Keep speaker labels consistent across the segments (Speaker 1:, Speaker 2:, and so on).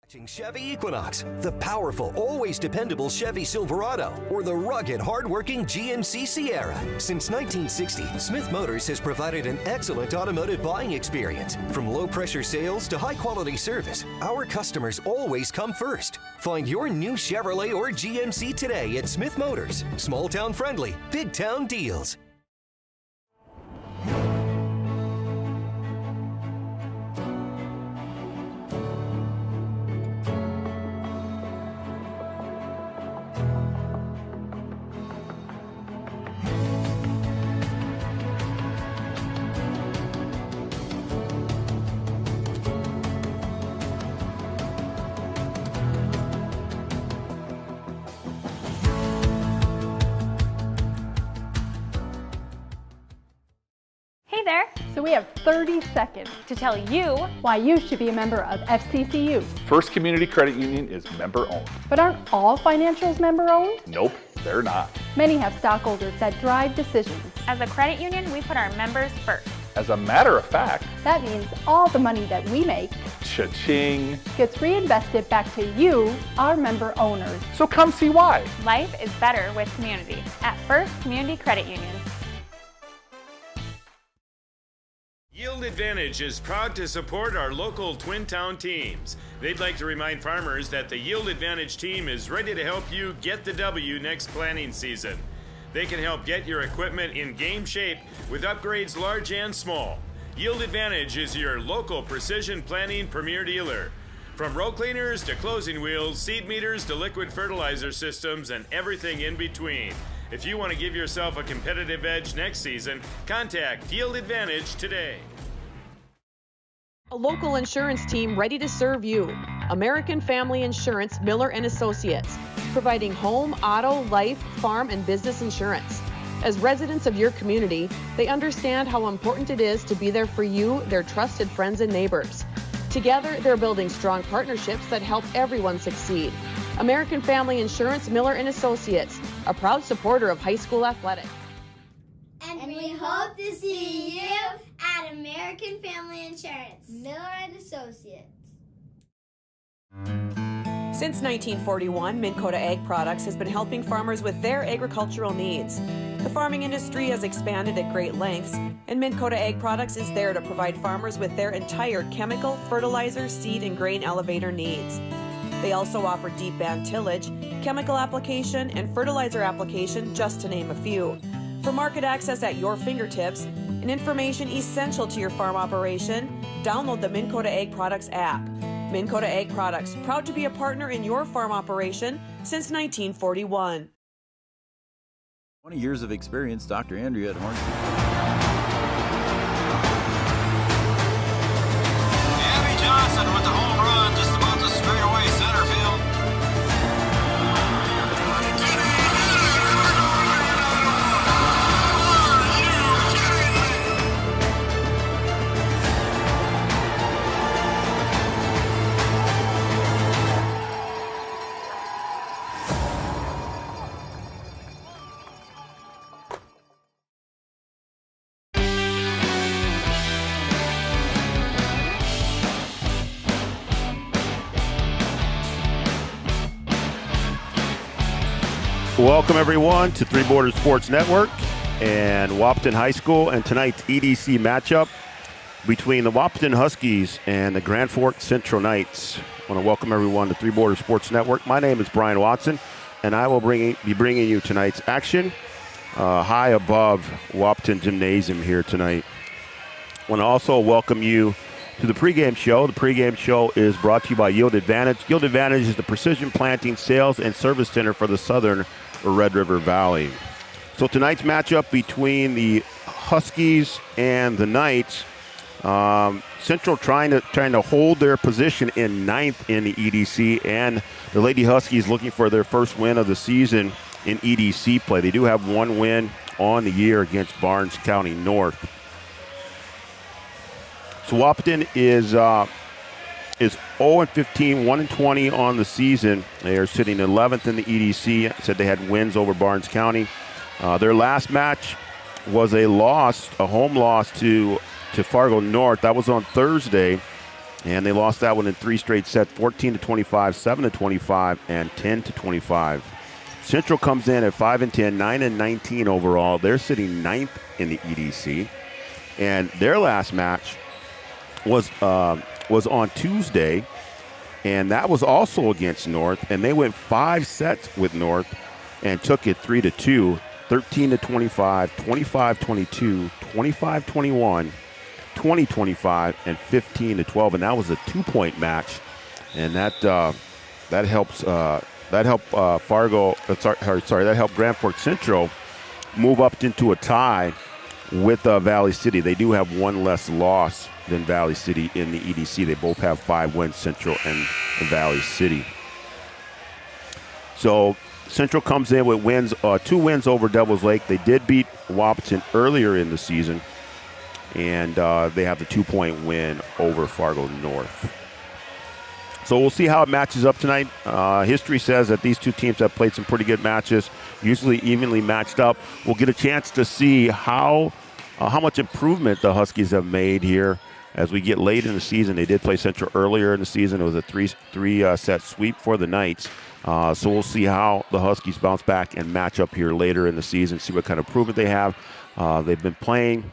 Speaker 1: Chevy Equinox, the powerful, always dependable Chevy Silverado, or the rugged, hardworking GMC Sierra. Since 1960, Smith Motors has provided an excellent automotive buying experience. From low-pressure sales to high-quality service, our customers always come first. Find your new Chevrolet or GMC today at Smith Motors. Small-town friendly, big-town deals.
Speaker 2: There.
Speaker 3: So we have 30 seconds
Speaker 2: to tell you
Speaker 3: why you should be a member of FCCU.
Speaker 4: First Community Credit Union is member owned.
Speaker 3: But aren't all financials member owned?
Speaker 4: Nope, they're not.
Speaker 3: Many have stockholders that drive decisions.
Speaker 2: As a credit union, we put our members first.
Speaker 4: As a matter of fact,
Speaker 3: that means all the money that we make,
Speaker 4: cha-ching,
Speaker 3: gets reinvested back to you, our member owners.
Speaker 4: So come see why.
Speaker 2: Life is better with community at First Community Credit Union.
Speaker 5: Yield Advantage is proud to support our local Twin Town teams. They'd like to remind farmers that the Yield Advantage team is ready to help you get the W next planting season. They can help get your equipment in game shape with upgrades large and small. Yield Advantage is your local precision planting premier dealer. From row cleaners to closing wheels, seed meters to liquid fertilizer systems, and everything in between. If you want to give yourself a competitive edge next season, contact Yield Advantage today.
Speaker 6: A local insurance team ready to serve you. American Family Insurance, Miller & Associates, providing home, auto, life, farm, and business insurance. As residents of your community, they understand how important it is to be there for you, their trusted friends and neighbors. Together, they're building strong partnerships that help everyone succeed. American Family Insurance, Miller & Associates, a proud supporter of high school athletics.
Speaker 7: And we hope to see you at American Family Insurance, Miller & Associates.
Speaker 6: Since 1941, Minn Kota Ag Products has been helping farmers with their agricultural needs. The farming industry has expanded at great lengths, and Minn Kota Ag Products is there to provide farmers with their entire chemical, fertilizer, seed, and grain elevator needs. They also offer deep band tillage, chemical application, and fertilizer application, just to name a few. For market access at your fingertips and information essential to your farm operation, download the Minn Kota Ag Products app. Minn Kota Ag Products, proud to be a partner in your farm operation since 1941.
Speaker 8: 20 years of experience, Dr. Andrea at Hornsby.
Speaker 9: Abby Johnson with the home run just about to straightaway center field.
Speaker 10: Welcome, everyone, to Three Borders Sports Network and Wahpeton High School, and tonight's EDC matchup between the Wahpeton Huskies and the Grand Forks Central Knights. I want to welcome everyone to Three Borders Sports Network. My name is Brian Watson, and I will be bringing you tonight's action high above Wahpeton Gymnasium here tonight. I want to also welcome you to the pregame show. The pregame show is brought to you by Yield Advantage. Yield Advantage is the precision planting sales and service center for the southern Red River Valley. So tonight's matchup between the Huskies and the Knights, Central trying to hold their position in ninth in the EDC, and the Lady Huskies looking for their first win of the season in EDC play. They do have one win on the year against Barnes County North. So Wahpeton is 0-15, 1-20 on the season. They are sitting 11th in the EDC. I said they had wins over Barnes County. Their last match was a home loss to Fargo North. That was on Thursday. And they lost that one in 3 straight sets, 14-25, 7-25, and 10-25. Central comes in at 5-10, 9-19 overall. They're sitting 9th in the EDC. And their last match was on Tuesday, and that was also against North. And they went 5 sets with North and took it 3-2, 13-25, 25-22, 25-21, 20-25, and 15-12. And that was a 2-point match, and that helps. That helped that helped Grand Forks Central move up into a tie with Valley City. They do have one less loss than Valley City in the EDC. They both have 5 wins, Central and Valley City. So Central comes in with wins, 2 wins over Devils Lake. They did beat Wahpeton earlier in the season, and they have the 2-point win over Fargo North. So we'll see how it matches up tonight. History says that these two teams have played some pretty good matches, usually evenly matched up. We'll get a chance to see how much improvement the Huskies have made here as we get late in the season. They did play Central earlier in the season. It was a three-set sweep for the Knights. So we'll see how the Huskies bounce back and match up here later in the season, see what kind of improvement they have. They've been playing.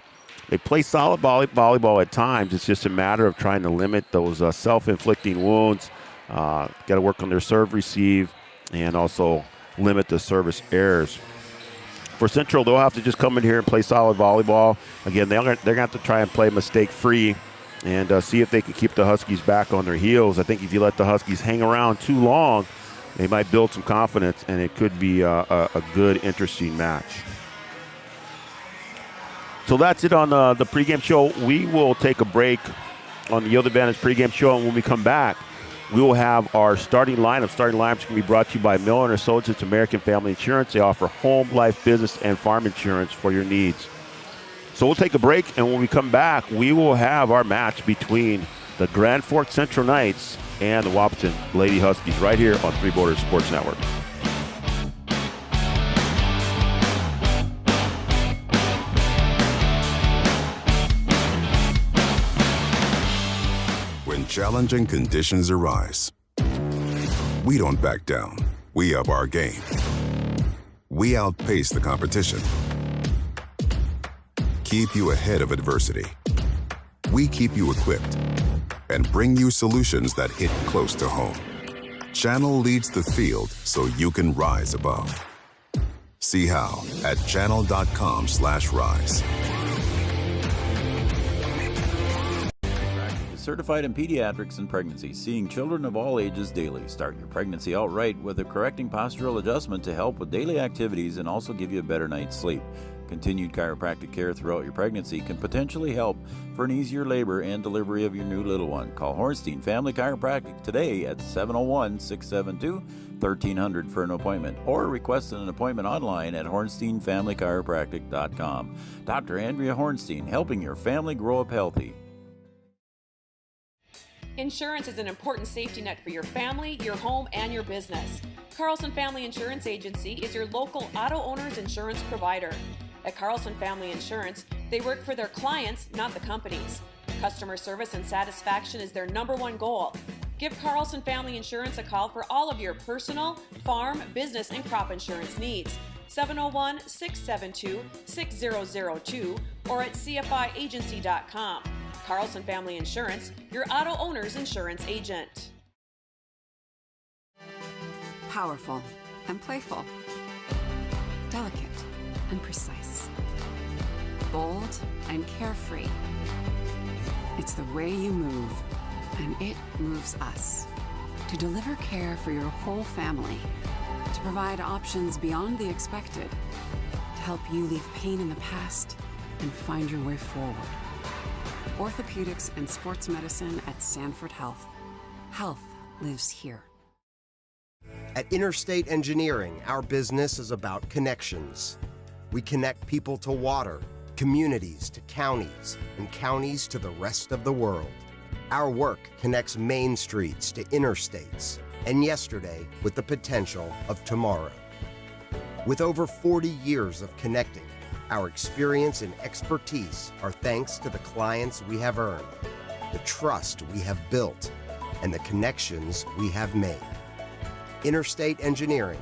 Speaker 10: They play solid volleyball at times. It's just a matter of trying to limit those self-inflicting wounds. Got to work on their serve receive and also limit the service errors. For Central, they'll have to just come in here and play solid volleyball. Again, they're going to have to try and play mistake-free and see if they can keep the Huskies back on their heels. I think if you let the Huskies hang around too long, they might build some confidence, and it could be a good, interesting match. So that's it on the pregame show. We will take a break on the Yield Advantage pregame show, and when we come back, we will have our starting lineup. Starting lineups can be brought to you by Miller & Associates American Family Insurance. They offer home, life, business, and farm insurance for your needs. So we'll take a break, and when we come back, we will have our match between the Grand Forks Central Knights and the Wahpeton Lady Huskies right here on Three Borders Sports Network.
Speaker 11: When challenging conditions arise, we don't back down. We up our game. We outpace the competition. Keep you ahead of adversity. We keep you equipped and bring you solutions that hit close to home. Channel leads the field so you can rise above. See how at channel.com/rise.
Speaker 8: Certified in pediatrics and pregnancy, seeing children of all ages daily. Start your pregnancy out right with a correcting postural adjustment to help with daily activities and also give you a better night's sleep. Continued chiropractic care throughout your pregnancy can potentially help for an easier labor and delivery of your new little one. Call Hornstein Family Chiropractic today at 701-672-1300 for an appointment, or request an appointment online at hornsteinfamilychiropractic.com. Dr. Andrea Hornstein, helping your family grow up healthy.
Speaker 6: Insurance is an important safety net for your family, your home, and your business. Carlson Family Insurance Agency is your local auto owner's insurance provider. At Carlson Family Insurance, they work for their clients, not the companies. Customer service and satisfaction is their #1 goal. Give Carlson Family Insurance a call for all of your personal, farm, business, and crop insurance needs. 701-672-6002 or at cfiagency.com. Carlson Family Insurance, your auto owner's insurance agent.
Speaker 12: Powerful and playful. Delicate and precise. Bold and carefree. It's the way you move, and it moves us. To deliver care for your whole family. To provide options beyond the expected. To help you leave pain in the past and find your way forward. Orthopedics and sports medicine at Sanford Health. Health lives here.
Speaker 13: At Interstate Engineering, our business is about connections. We connect people to water, communities to counties, and counties to the rest of the world. Our work connects main streets to interstates, and yesterday with the potential of tomorrow. With over 40 years of connecting, our experience and expertise are thanks to the clients we have earned. the trust we have built, and the connections we have made. Interstate Engineering,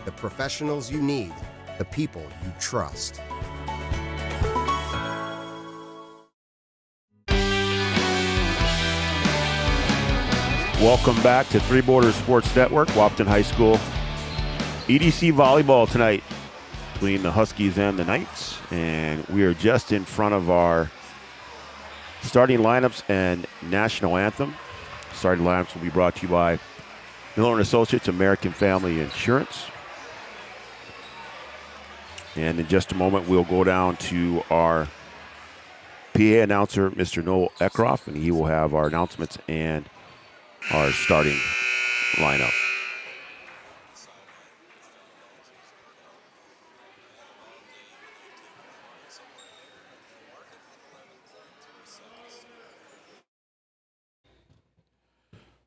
Speaker 13: the professionals you need, the people you trust.
Speaker 10: Welcome back to Three Borders Sports Network, Wahpeton High School. EDC volleyball tonight between the Huskies and the Knights, and we are just in front of our starting lineups and national anthem. Starting lineups will be brought to you by Miller & Associates, American Family Insurance. And in just a moment, we'll go down to our PA announcer, Mr. Noel Eckroff, and he will have our announcements and our starting lineup.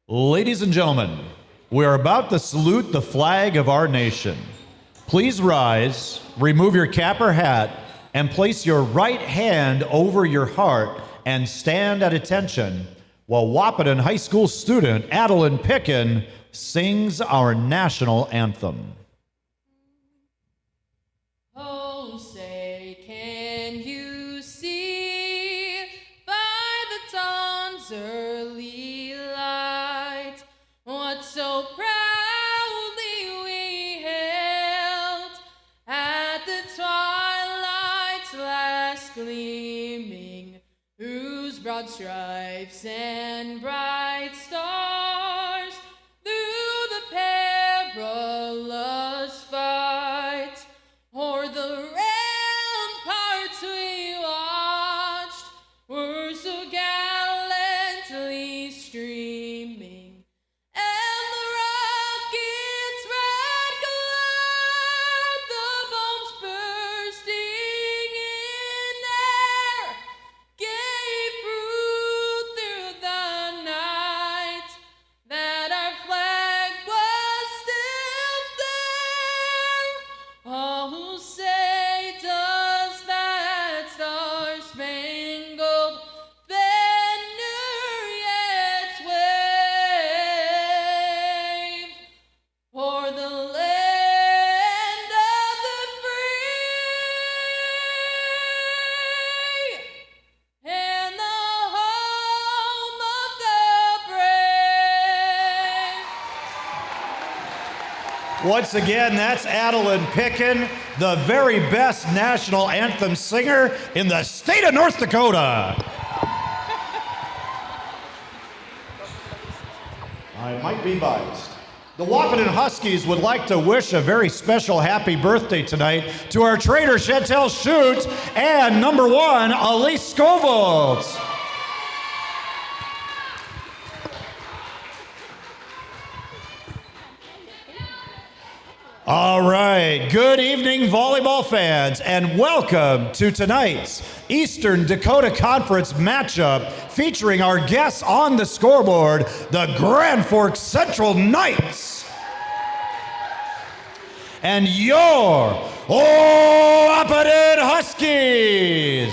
Speaker 14: Ladies and gentlemen, we are about to salute the flag of our nation. Please rise, remove your cap or hat, and place your right hand over your heart and stand at attention while Wahpeton High School student Adeline Pickin sings our national anthem.
Speaker 15: Oh, say, can you see by the dawn's early light what so proudly we hailed at the twilight's last gleaming, whose broad stripes and bright stars through the perilous fight o'er the ramparts we watched were so gallantly streaming, and the rocket's red glare, the bombs bursting in air, gave proof through the night that our flag was still there. Oh, say does that star-spangled banner yet wave for the land of the free and the home of the brave?
Speaker 14: Once again, that's Adeline Pickin, the very best national anthem singer in the state of North Dakota. I might be biased. The Wahpeton Huskies would like to wish a very special happy birthday tonight to our trainer Chantel Schutz and number 1, Elise Scovold. All right, good evening, volleyball fans, and welcome to tonight's Eastern Dakota Conference matchup featuring our guests on the scoreboard, the Grand Forks Central Knights, and your Wahpeton Huskies.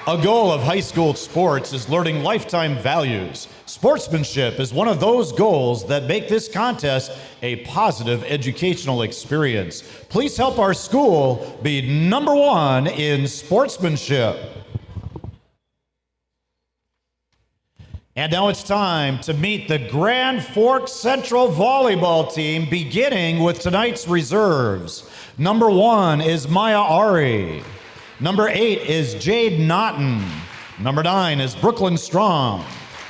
Speaker 14: A goal of high school sports is learning lifetime values. Sportsmanship is one of those goals that make this contest a positive educational experience. Please help our school be number 1 in sportsmanship. And now it's time to meet the Grand Forks Central volleyball team, beginning with tonight's reserves. Number 1 is Maya Ari. Number 8 is Jade Naughton. Number 9 is Brooklyn Strong.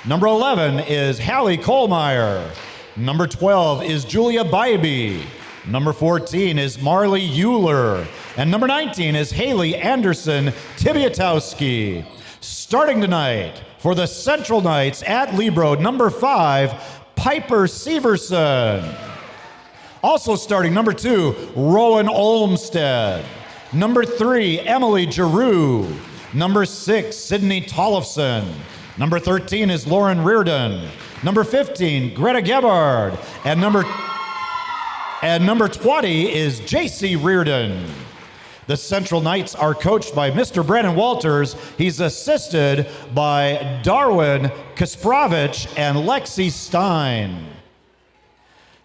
Speaker 14: Number 11 is Hallie Kohlmeyer. Number 12 is Julia Bybee. Number 14 is Marley Euler. And number 19 is Haley Anderson Tibiatowski. Starting tonight for the Central Knights at Libro, number 5, Piper Severson. Also starting, number 2, Rowan Olmstead. Number 3, Emily Giroux. Number 6, Sydney Tollefson. Number 13 is Lauren Reardon. Number 15, Greta Gebhard. And number 20 is JC Reardon. The Central Knights are coached by Mr. Brandon Walters. He's assisted by Darwin Kasprovich and Lexi Stein.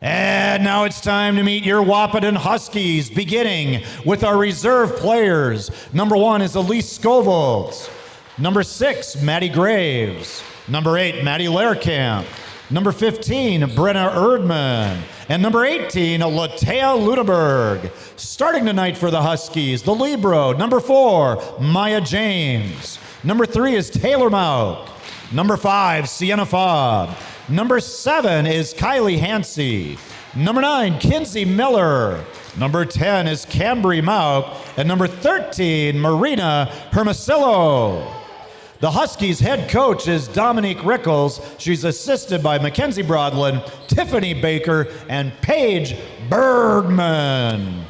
Speaker 14: And now it's time to meet your Wahpeton Huskies, beginning with our reserve players. Number 1 is Elise Scovold. Number 6, Maddie Graves. Number 8, Maddie Lehrkamp. Number 15, Brenna Erdman. And number 18, Latea Ludeberg. Starting tonight for the Huskies, the Libero, number 4, Maya James. Number 3 is Taylor Mauk. Number 5, Sienna Fobb. Number 7 is Kylie Hansey. Number 9, Kinsey Miller. Number 10 is Cambry Mauk. And number 13, Marina Hermosillo. The Huskies head coach is Dominique Rickles. She's assisted by Mackenzie Broadland, Tiffany Baker, and Paige Bergman.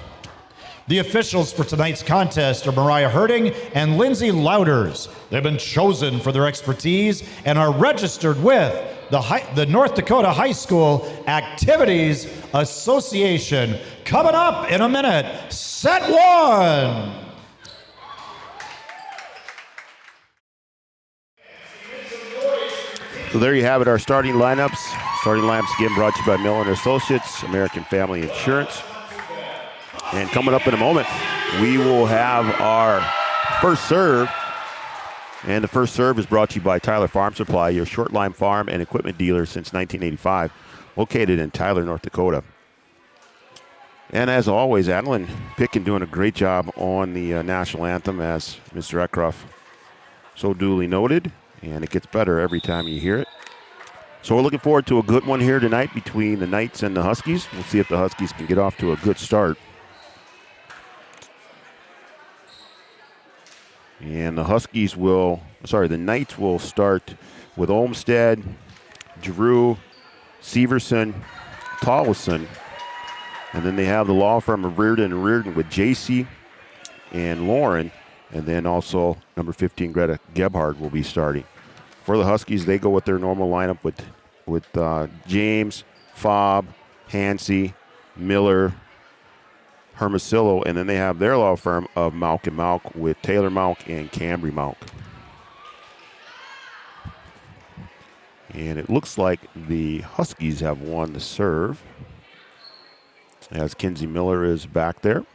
Speaker 14: The officials for tonight's contest are Mariah Herding and Lindsay Louders. They've been chosen for their expertise and are registered with the North Dakota High School Activities Association. Coming up in a minute, set 1.
Speaker 10: So there you have it, our starting lineups. Starting lineups again brought to you by Miller & Associates, American Family Insurance. And coming up in a moment, we will have our first serve. And the first serve is brought to you by Tyler Farm Supply, your short line farm and equipment dealer since 1985, located in Tyler, North Dakota. And as always, Adeline Pickin doing a great job on the national anthem, as Mr. Eckroff so duly noted. And it gets better every time you hear it. So we're looking forward to a good one here tonight between the Knights and the Huskies. We'll see if the Huskies can get off to a good start. And the Knights will start with Olmstead, Giroux, Severson, Tollison. And then they have the law firm of Reardon with JC and Lauren. And then also number 15, Greta Gebhard, will be starting. For the Huskies, they go with their normal lineup with James, Fobb, Hansey, Miller, Hermosillo, and then they have their law firm of Mauk & Mauk with Taylor Mauk and Cambry Mauk. And it looks like the Huskies have won the serve, as Kinsey Miller is back there.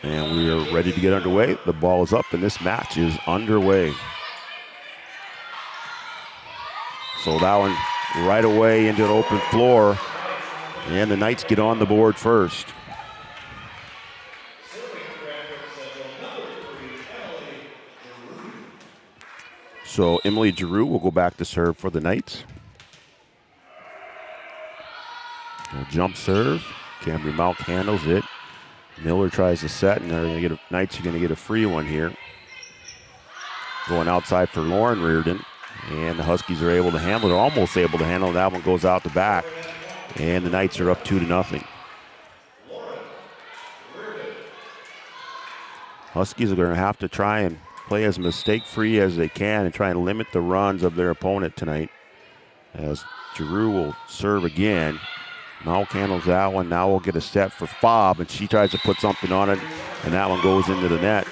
Speaker 10: And we are ready to get underway. The ball is up, and this match is underway. So that one right away into an open floor, and the Knights get on the board first. So Emily Giroux will go back to serve for the Knights. A jump serve. Cambry Mauk handles it. Miller tries to set, and Knights are going to get a free one here. Going outside for Lauren Reardon, and the Huskies are able to handle it, almost able to handle it. That one goes out the back, and the Knights are up 2-0. Huskies are going to have to try and play as mistake-free as they can and try and limit the runs of their opponent tonight, as Giroux will serve again. Mauk handles that one. Now we'll get a set for Fobb, and she tries to put something on it, and that one goes into the net.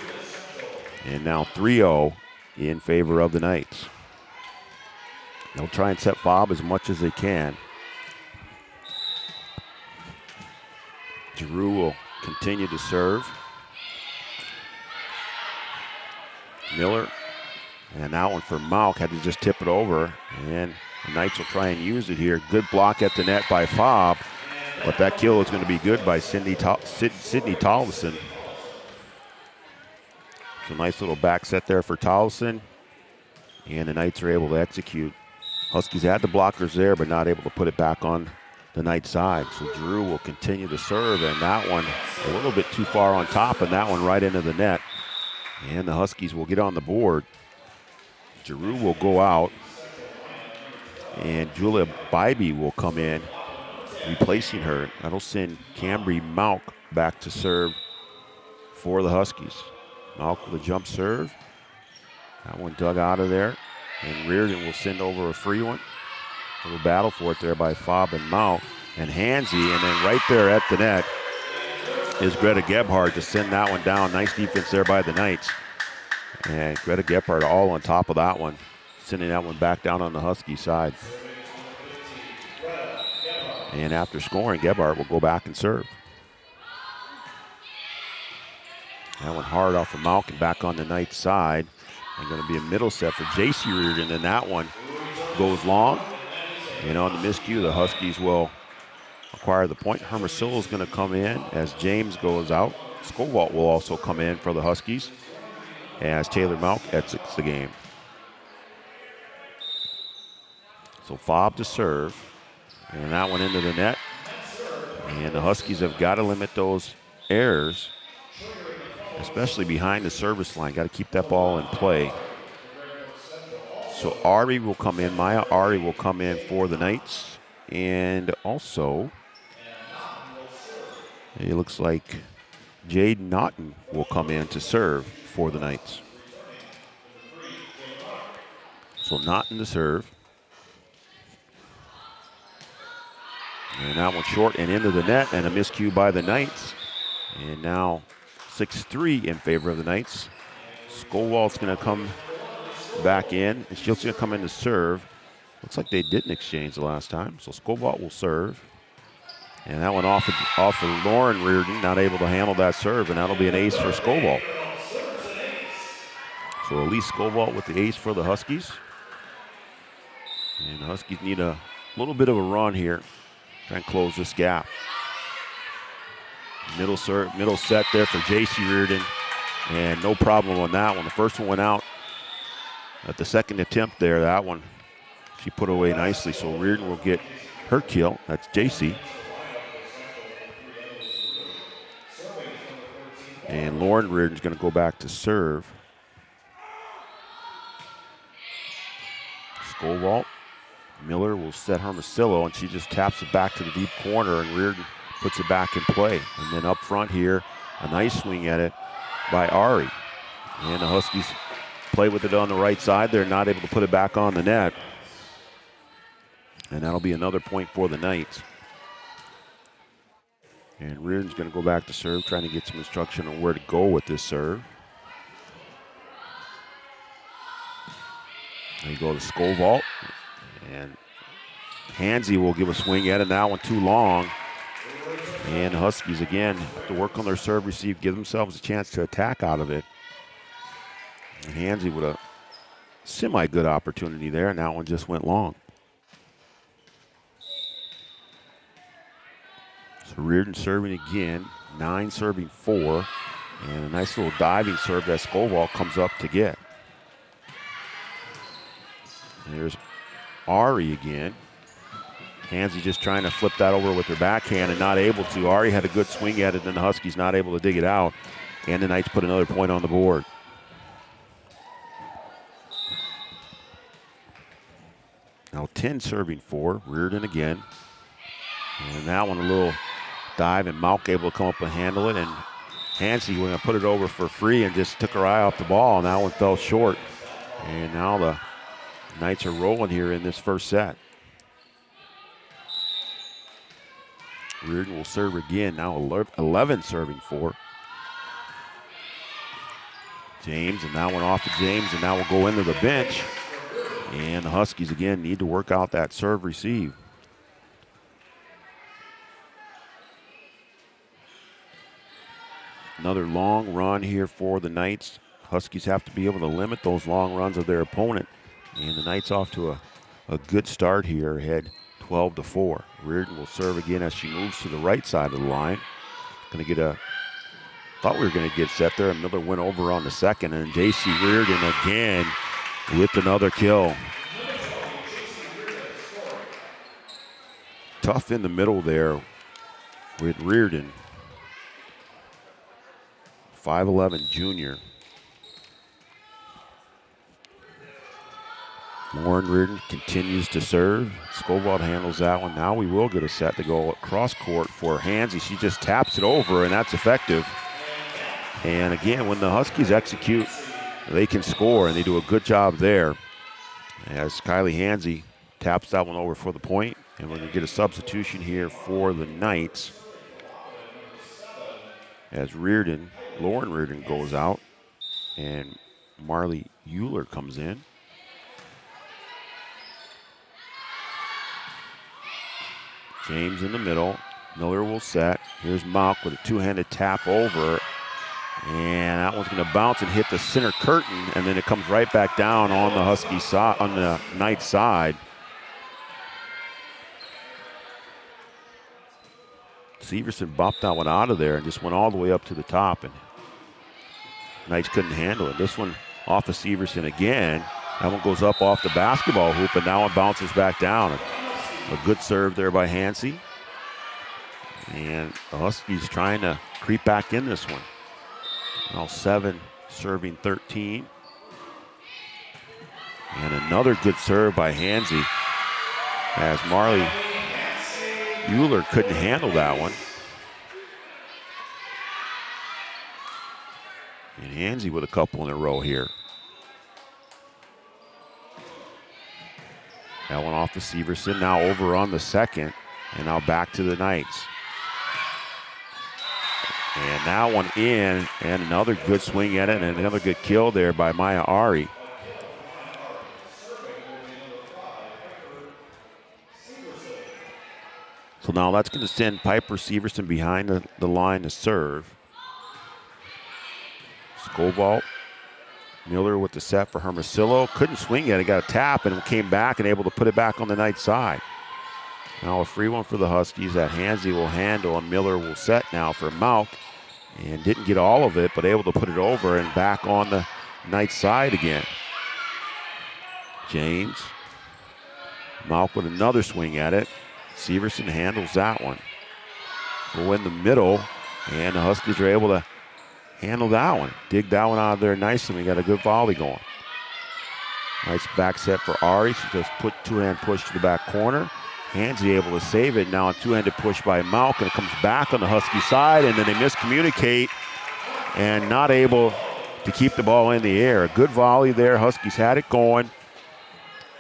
Speaker 10: And now 3-0 in favor of the Knights. They'll try and set Fobb as much as they can. Giroux will continue to serve. Miller, and that one for Mauk, had to just tip it over, and the Knights will try and use it here. Good block at the net by Fobb, but that kill is going to be good by Sydney Tollison. So nice little back set there for Tollison, and the Knights are able to execute. Huskies had the blockers there, but not able to put it back on the Knights side. So Giroux will continue to serve, and that one a little bit too far on top, and that one right into the net. And the Huskies will get on the board. Giroux will go out, and Julia Bybee will come in, replacing her. That'll send Cambry Mauk back to serve for the Huskies. Mauk with a jump serve. That one dug out of there. And Reardon will send over a free one. A little battle for it there by Fobb and Mauk. and Hansy, and then right there at the net is Greta Gebhardt to send that one down. Nice defense there by the Knights. And Greta Gebhardt all on top of that one, sending that one back down on the Husky side. And after scoring, Gebhardt will go back and serve. That one hard off of Malkin back on the Knights side. And going to be a middle set for J.C. Reardon, and that one goes long. And on the miscue, the Huskies will acquire the point. Hermosillo is going to come in as James goes out. Skovalt will also come in for the Huskies as Taylor Malk exits the game. So Fobb to serve, and that one into the net. And the Huskies have got to limit those errors, especially behind the service line. Got to keep that ball in play. So Ari will come in. Maya Ari will come in for the Knights. And also, it looks like Jade Naughton will come in to serve for the Knights. So Naughton to serve. And that one short and into the net, and a miscue by the Knights. And now 6-3 in favor of the Knights. Skolwald's going to come back in, and Schultz going to come in to serve. Looks like they didn't exchange the last time, so Skolwald will serve. And that one off of Lauren Reardon, not able to handle that serve, and that'll be an ace for Skolwald. So Elise Skolwald with the ace for the Huskies. And the Huskies need a little bit of a run here, try and close this gap. Middle set there for J.C. Reardon, and no problem on that one. The first one went out at the second attempt there. That one she put away nicely, so Reardon will get her kill. That's J.C. And Lauren Reardon's going to go back to serve. Skolwalt. Miller will set Hermosillo, and she just taps it back to the deep corner, and Reardon puts it back in play. And then up front here, a nice swing at it by Ari. And the Huskies play with it on the right side. They're not able to put it back on the net. And that'll be another point for the Knights. And Reardon's going to go back to serve, trying to get some instruction on where to go with this serve. There you go to Skovalt. And Hansy will give a swing at it. That one too long. And the Huskies, again, have to work on their serve receive, give themselves a chance to attack out of it. And Hansy with a semi-good opportunity there, and that one just went long. So Reardon serving again, 9 serving 4, and a nice little diving serve that Skovalt comes up to get. And there's Ari again. Hansy just trying to flip that over with her backhand and not able to. Ari had a good swing at it, and the Huskies not able to dig it out. And the Knights put another point on the board. Now 10 serving 4, Reardon again. And that one a little dive, and Malk able to come up and handle it. And Hansy going to put it over for free and just took her eye off the ball, and that one fell short. And now the Knights are rolling here in this first set. Reardon will serve again, now 11 serving 4. James, and that one off of James, and that will go into the bench. And the Huskies again need to work out that serve receive. Another long run here for the Knights. Huskies have to be able to limit those long runs of their opponent. And the Knights off to a good start here, ahead 12-4. Reardon will serve again as she moves to the right side of the line. Going to get thought we were going to get set there. Miller went over on the second, and J.C. Reardon again with another kill. Tough in the middle there with Reardon. 5'11" junior. Lauren Reardon continues to serve. Skovald handles that one. Now we will get a set to go across court for Hansy. She just taps it over, and that's effective. And again, when the Huskies execute, they can score, and they do a good job there. As Kylie Hansy taps that one over for the point, And we're going to get a substitution here for the Knights as Lauren Reardon goes out, and Marley Euler comes in. James in the middle. Miller will set. Here's Malk with a two-handed tap over. And that one's going to bounce and hit the center curtain, and then it comes right back down on the Husky side, on the Knights side. Severson bopped that one out of there and just went all the way up to the top, and Knights couldn't handle it. This one off of Severson again. That one goes up off the basketball hoop, and that one bounces back down. A good serve there by Hansey. And the Huskies trying to creep back in this one. Now 7 serving 13. And another good serve by Hansey as Marley Euler couldn't handle that one. And Hansey with a couple in a row here. That one off to Severson, now over on the second, and now back to the Knights. And that one in, and another good swing at it, and another good kill there by Maya Ari. So now that's going to send Piper Severson behind the line to serve. Scovalt. Miller with the set for Hermosillo. Couldn't swing it. He got a tap and came back and able to put it back on the Knights side. Now a free one for the Huskies that Hansey will handle, and Miller will set now for Malk. And didn't get all of it, but able to put it over and back on the Knights side again. James. Malk with another swing at it. Severson handles that one. Go in the middle, and the Huskies are able to handle that one. Dig that one out of there nicely. We got a good volley going. Nice back set for Ari. She just put two-hand push to the back corner. Hansey able to save it. Now a two-handed push by Malk, and it comes back on the Husky side, and then they miscommunicate and not able to keep the ball in the air. A good volley there. Huskies had it going.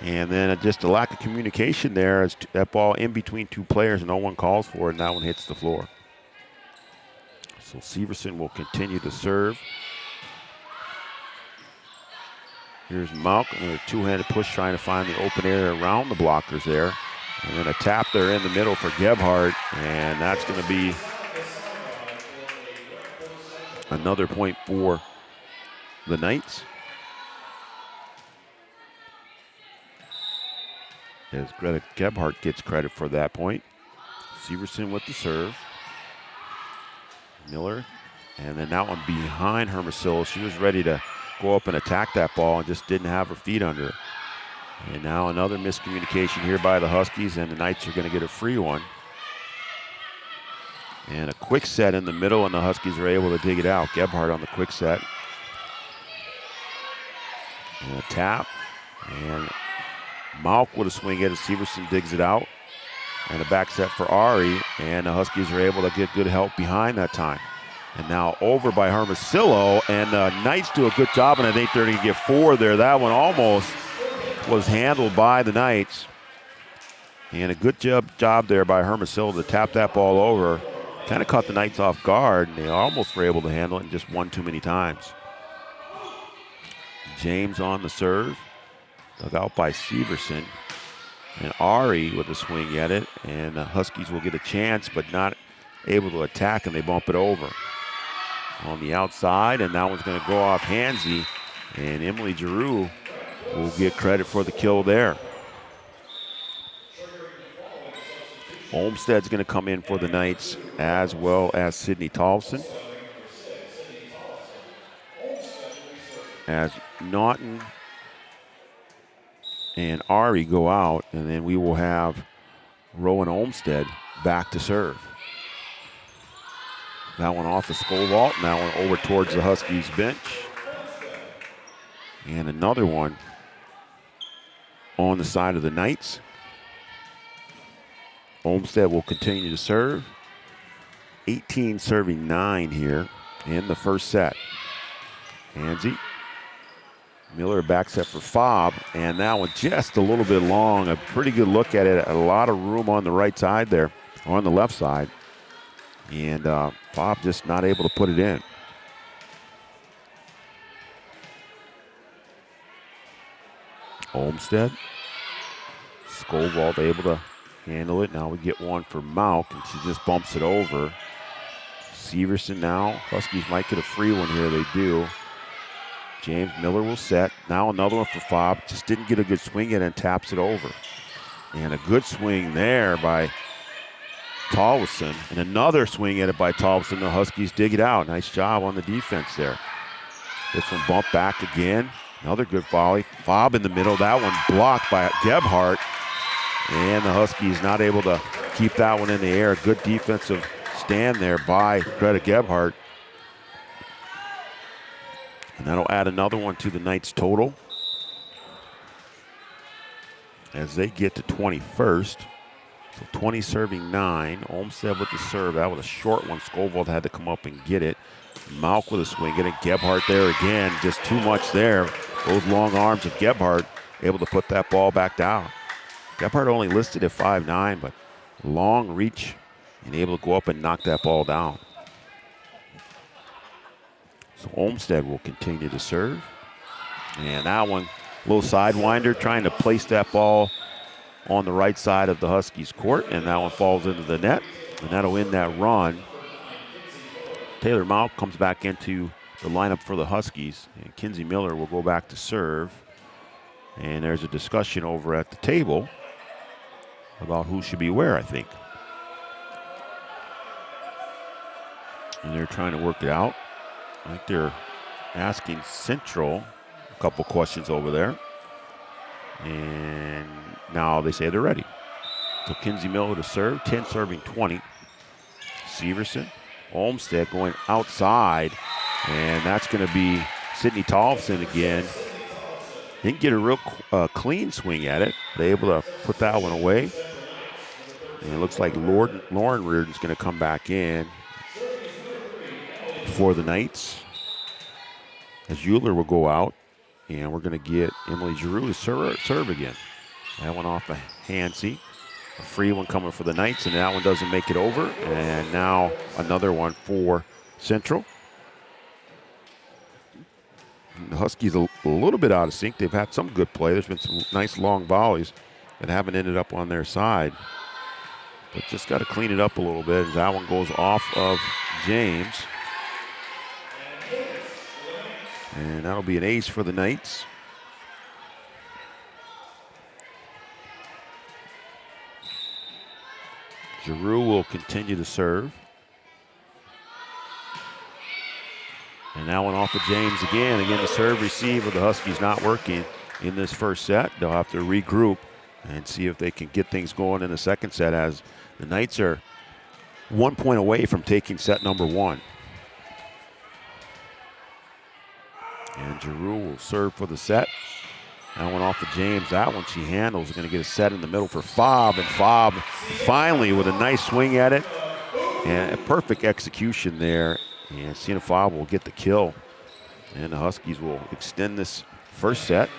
Speaker 10: And then just a lack of communication there as that ball in between two players, and no one calls for it, and that one hits the floor. So Severson will continue to serve. Here's Malk, another two-handed push trying to find the open area around the blockers there. And then a tap there in the middle for Gebhardt, and that's going to be another point for the Knights. As Greta Gebhardt gets credit for that point. Severson with the serve. Miller, and then that one behind Hermosillo. She was ready to go up and attack that ball and just didn't have her feet under it. And now another miscommunication here by the Huskies, and the Knights are going to get a free one. And a quick set in the middle, and the Huskies are able to dig it out. Gebhardt on the quick set. And a tap, and Malk with a swing at it. Severson digs it out. And a back set for Ari, and the Huskies are able to get good help behind that time. And now over by Hermosillo, and the Knights do a good job, and I think they're going to get 4 there. That one almost was handled by the Knights. And a good job there by Hermosillo to tap that ball over. Kind of caught the Knights off guard, and they almost were able to handle it and just won too many times. James on the serve, dug out by Severson. And Ari with a swing at it, and the Huskies will get a chance, but not able to attack, and they bump it over. On the outside, and that one's going to go off Hansey, and Emily Giroux will get credit for the kill there. Olmsted's going to come in for the Knights, as well as Sydney Tolson. As Naughton and Ari go out, and then we will have Rowan Olmsted back to serve. That one off the Scovalt, and that one over towards the Huskies bench. And another one on the side of the Knights. Olmsted will continue to serve. 18 serving 9 here in the first set. Hansey. Miller back set for Fobb, and that one just a little bit long. A pretty good look at it. A lot of room on the right side there, or on the left side. And Fobb just not able to put it in. Olmsted. Skovald able to handle it. Now we get one for Mauk, and she just bumps it over. Severson now. Huskies might get a free one here. They do. James Miller will set. Now another one for Fobb. Just didn't get a good swing in and taps it over. And a good swing there by Tolleson. And another swing at it by Tolleson. The Huskies dig it out. Nice job on the defense there. This one bumped back again. Another good volley. Fobb in the middle. That one blocked by Gebhardt. And the Huskies not able to keep that one in the air. Good defensive stand there by Greta Gebhardt. And that'll add another one to the Knights' total as they get to 21st. So 20 serving 9. Olmsted with the serve. That was a short one. Skovald had to come up and get it. Mauk with a swing. Getting Gebhardt there again. Just too much there. Those long arms of Gebhardt able to put that ball back down. Gebhardt only listed at 5'9", but long reach and able to go up and knock that ball down. So Olmsted will continue to serve. And that one, little sidewinder, trying to place that ball on the right side of the Huskies' court, and that one falls into the net, and that'll end that run. Taylor Mauk comes back into the lineup for the Huskies, and Kinsey Miller will go back to serve. And there's a discussion over at the table about who should be where, I think. And they're trying to work it out. I think they're asking Central a couple questions over there. And now they say they're ready. So Kinsey Miller to serve, 10 serving 20. Severson, Olmsted going outside, and that's going to be Sydney Tolleson again. Didn't get a real clean swing at it. They're able to put that one away. And it looks like Lauren Reardon's going to come back in for the Knights. As Euler will go out, and we're going to get Emily Giroux to serve again. That one off of Hansey. A free one coming for the Knights, and that one doesn't make it over. And now another one for Central. The Huskies a little bit out of sync. They've had some good play. There's been some nice long volleys that haven't ended up on their side. But just got to clean it up a little bit. That one goes off of James. And that'll be an ace for the Knights. Giroux will continue to serve. And that one off of James again. Again, the serve receive of the Huskies not working in this first set. They'll have to regroup and see if they can get things going in the second set, as the Knights are 1 point away from taking set number 1. And Giroux will serve for the set. That one off of James. That one she handles. Going to get a set in the middle for Fobb. And Fobb finally with a nice swing at it. And a perfect execution there. And Sienna Fobb will get the kill. And the Huskies will extend this first set.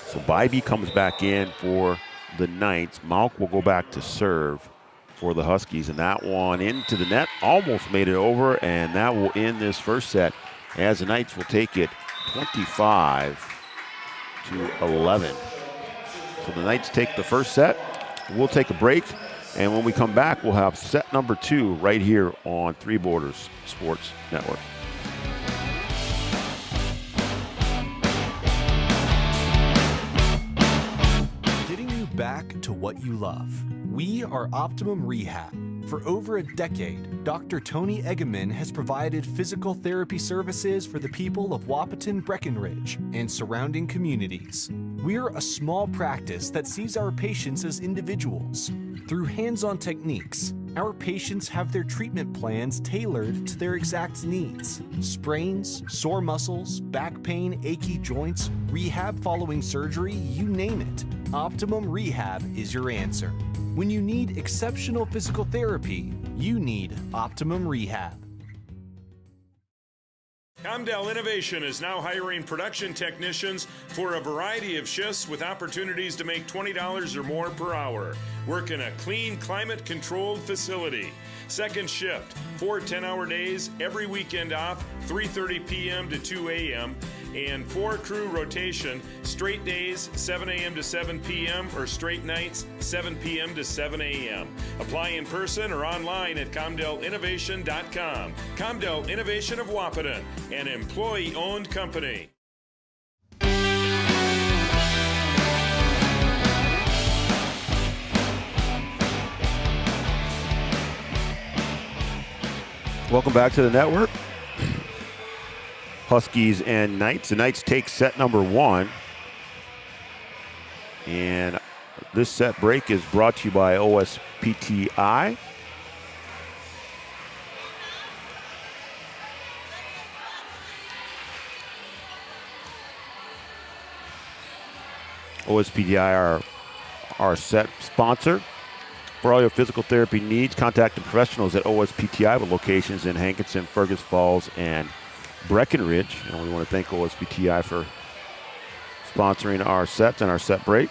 Speaker 10: So Bybee comes back in for the Knights. Mauk will go back to serve for the Huskies. And that one into the net. Almost made it over. And that will end this first set, as the Knights will take it 25-11. So the Knights take the first set. We'll take a break, and when we come back, we'll have set number 2 right here on Three Borders Sports Network.
Speaker 16: Getting you back to what you love. We are Optimum Rehab. For over a decade, Dr. Tony Eggeman has provided physical therapy services for the people of Wahpeton, Breckenridge, and surrounding communities. We're a small practice that sees our patients as individuals. Through hands-on techniques, our patients have their treatment plans tailored to their exact needs. Sprains, sore muscles, back pain, achy joints, rehab following surgery, you name it. Optimum Rehab is your answer. When you need exceptional physical therapy, you need Optimum Rehab.
Speaker 5: Comdell Innovation is now hiring production technicians for a variety of shifts with opportunities to make $20 or more per hour. Work in a clean, climate-controlled facility. Second shift, 4 10-hour days, every weekend off, 3:30 p.m. to 2 a.m., and 4-crew rotation, straight days, 7 a.m. to 7 p.m., or straight nights, 7 p.m. to 7 a.m. Apply in person or online at ComdellInnovation.com. Comdell Innovation of Wahpeton, an employee-owned company.
Speaker 10: Welcome back to the network. Huskies and Knights. The Knights take set number 1. And this set break is brought to you by OSPTI. OSPTI our set sponsor. For all your physical therapy needs, contact the professionals at OSPTI with locations in Hankinson, Fergus Falls, and Breckenridge. And we want to thank OSPTI for sponsoring our sets and our set break.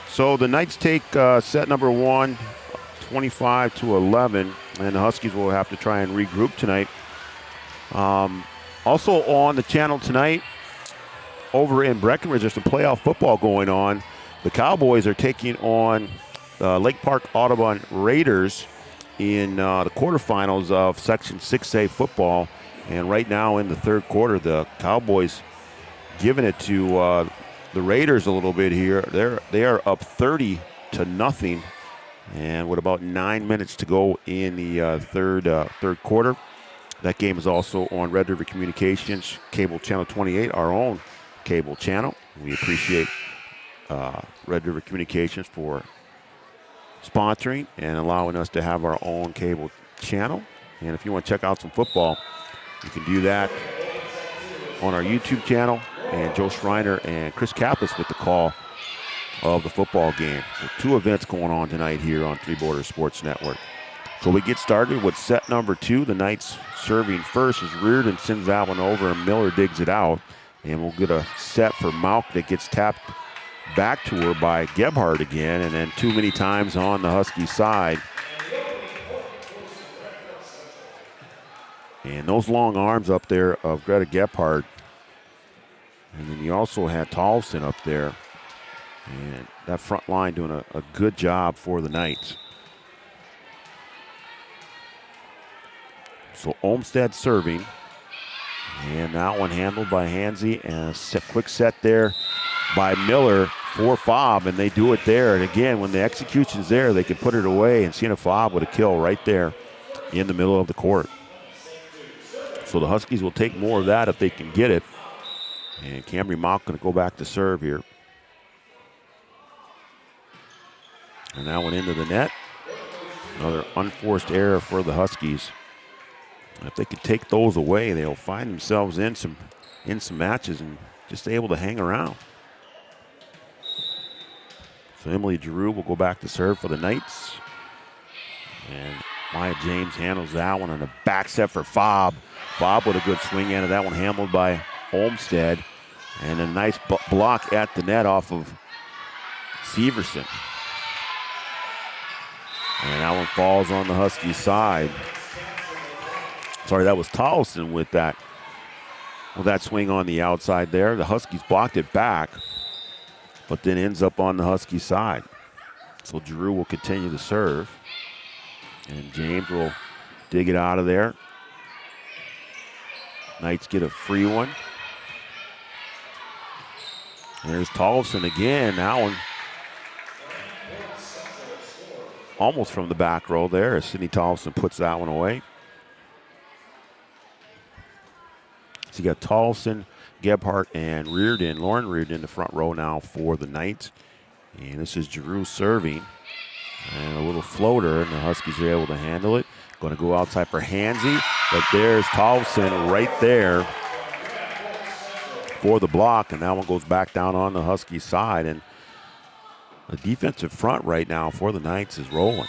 Speaker 10: So the Knights take set number 1, 25-11, and the Huskies will have to try and regroup tonight. Also on the channel tonight, over in Breckenridge, there's some playoff football going on. The Cowboys are taking on Lake Park Audubon Raiders in the quarterfinals of Section 6A football. And right now in the third quarter, the Cowboys giving it to the Raiders a little bit here. They are up 30-0, and with about 9 minutes to go in the third quarter. That game is also on Red River Communications, cable channel 28, our own cable channel. We appreciate Red River Communications for sponsoring and allowing us to have our own cable channel. And if you want to check out some football, you can do that on our YouTube channel. And Joe Schreiner and Chris Kappas with the call of the football game. So 2 events going on tonight here on Three Borders Sports Network. So we get started with set number 2. The Knights serving first as Reardon sends that one over and Miller digs it out. And we'll get a set for Malk that gets tapped back to her by Gebhardt again, and then too many times on the Husky side. And those long arms up there of Greta Gebhardt. And then you also had Tolson up there. And that front line doing a good job for the Knights. So Olmstead serving. And that one handled by Hansey, and a quick set there by Miller for Fobb, and they do it there. And again, when the execution's there, they can put it away, and Sienna Fobb with a kill right there in the middle of the court. So the Huskies will take more of that if they can get it. And Camry Malk going to go back to serve here. And that one into the net. Another unforced error for the Huskies. If they could take those away, they'll find themselves in some matches and just able to hang around. So Emily Giroux will go back to serve for the Knights. And Maya James handles that one on the back set for Fobb. Fobb with a good swing into that one, handled by Olmstead. And a nice block at the net off of Severson. And that one falls on the Huskies side. Sorry, that was Tolson with that swing on the outside there. The Huskies blocked it back, but then ends up on the Husky side. So Giroux will continue to serve. And James will dig it out of there. Knights get a free one. There's Tolson again. That one almost from the back row there as Sidney Tolson puts that one away. So you got Tolson, Gebhardt, and Reardon, Lauren Reardon in the front row now for the Knights. And this is Giroux serving. And a little floater, and the Huskies are able to handle it. Going to go outside for Hansey, but there's Tolson right there for the block, and that one goes back down on the Huskies side. And the defensive front right now for the Knights is rolling.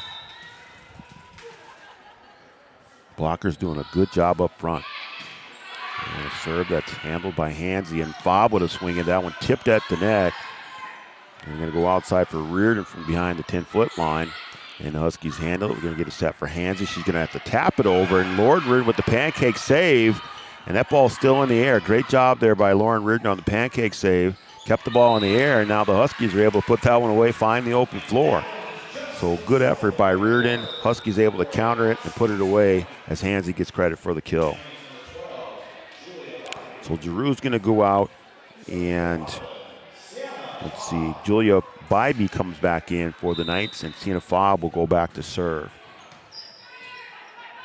Speaker 10: Blocker's doing a good job up front. And a serve that's handled by Hansy, and Fobb with a swing at that one, tipped at the net. And we're going to go outside for Reardon from behind the 10-foot line. And the Huskies handle it. We're going to get a set for Hansy. She's going to have to tap it over. And Lauren Reardon with the pancake save. And that ball's still in the air. Great job there by Lauren Reardon on the pancake save. Kept the ball in the air, and now the Huskies are able to put that one away, find the open floor. So good effort by Reardon. Huskies able to counter it and put it away as Hansy gets credit for the kill. So Giroux's going to go out, and let's see, Julia Bybee comes back in for the Knights, and Tina Fobb will go back to serve.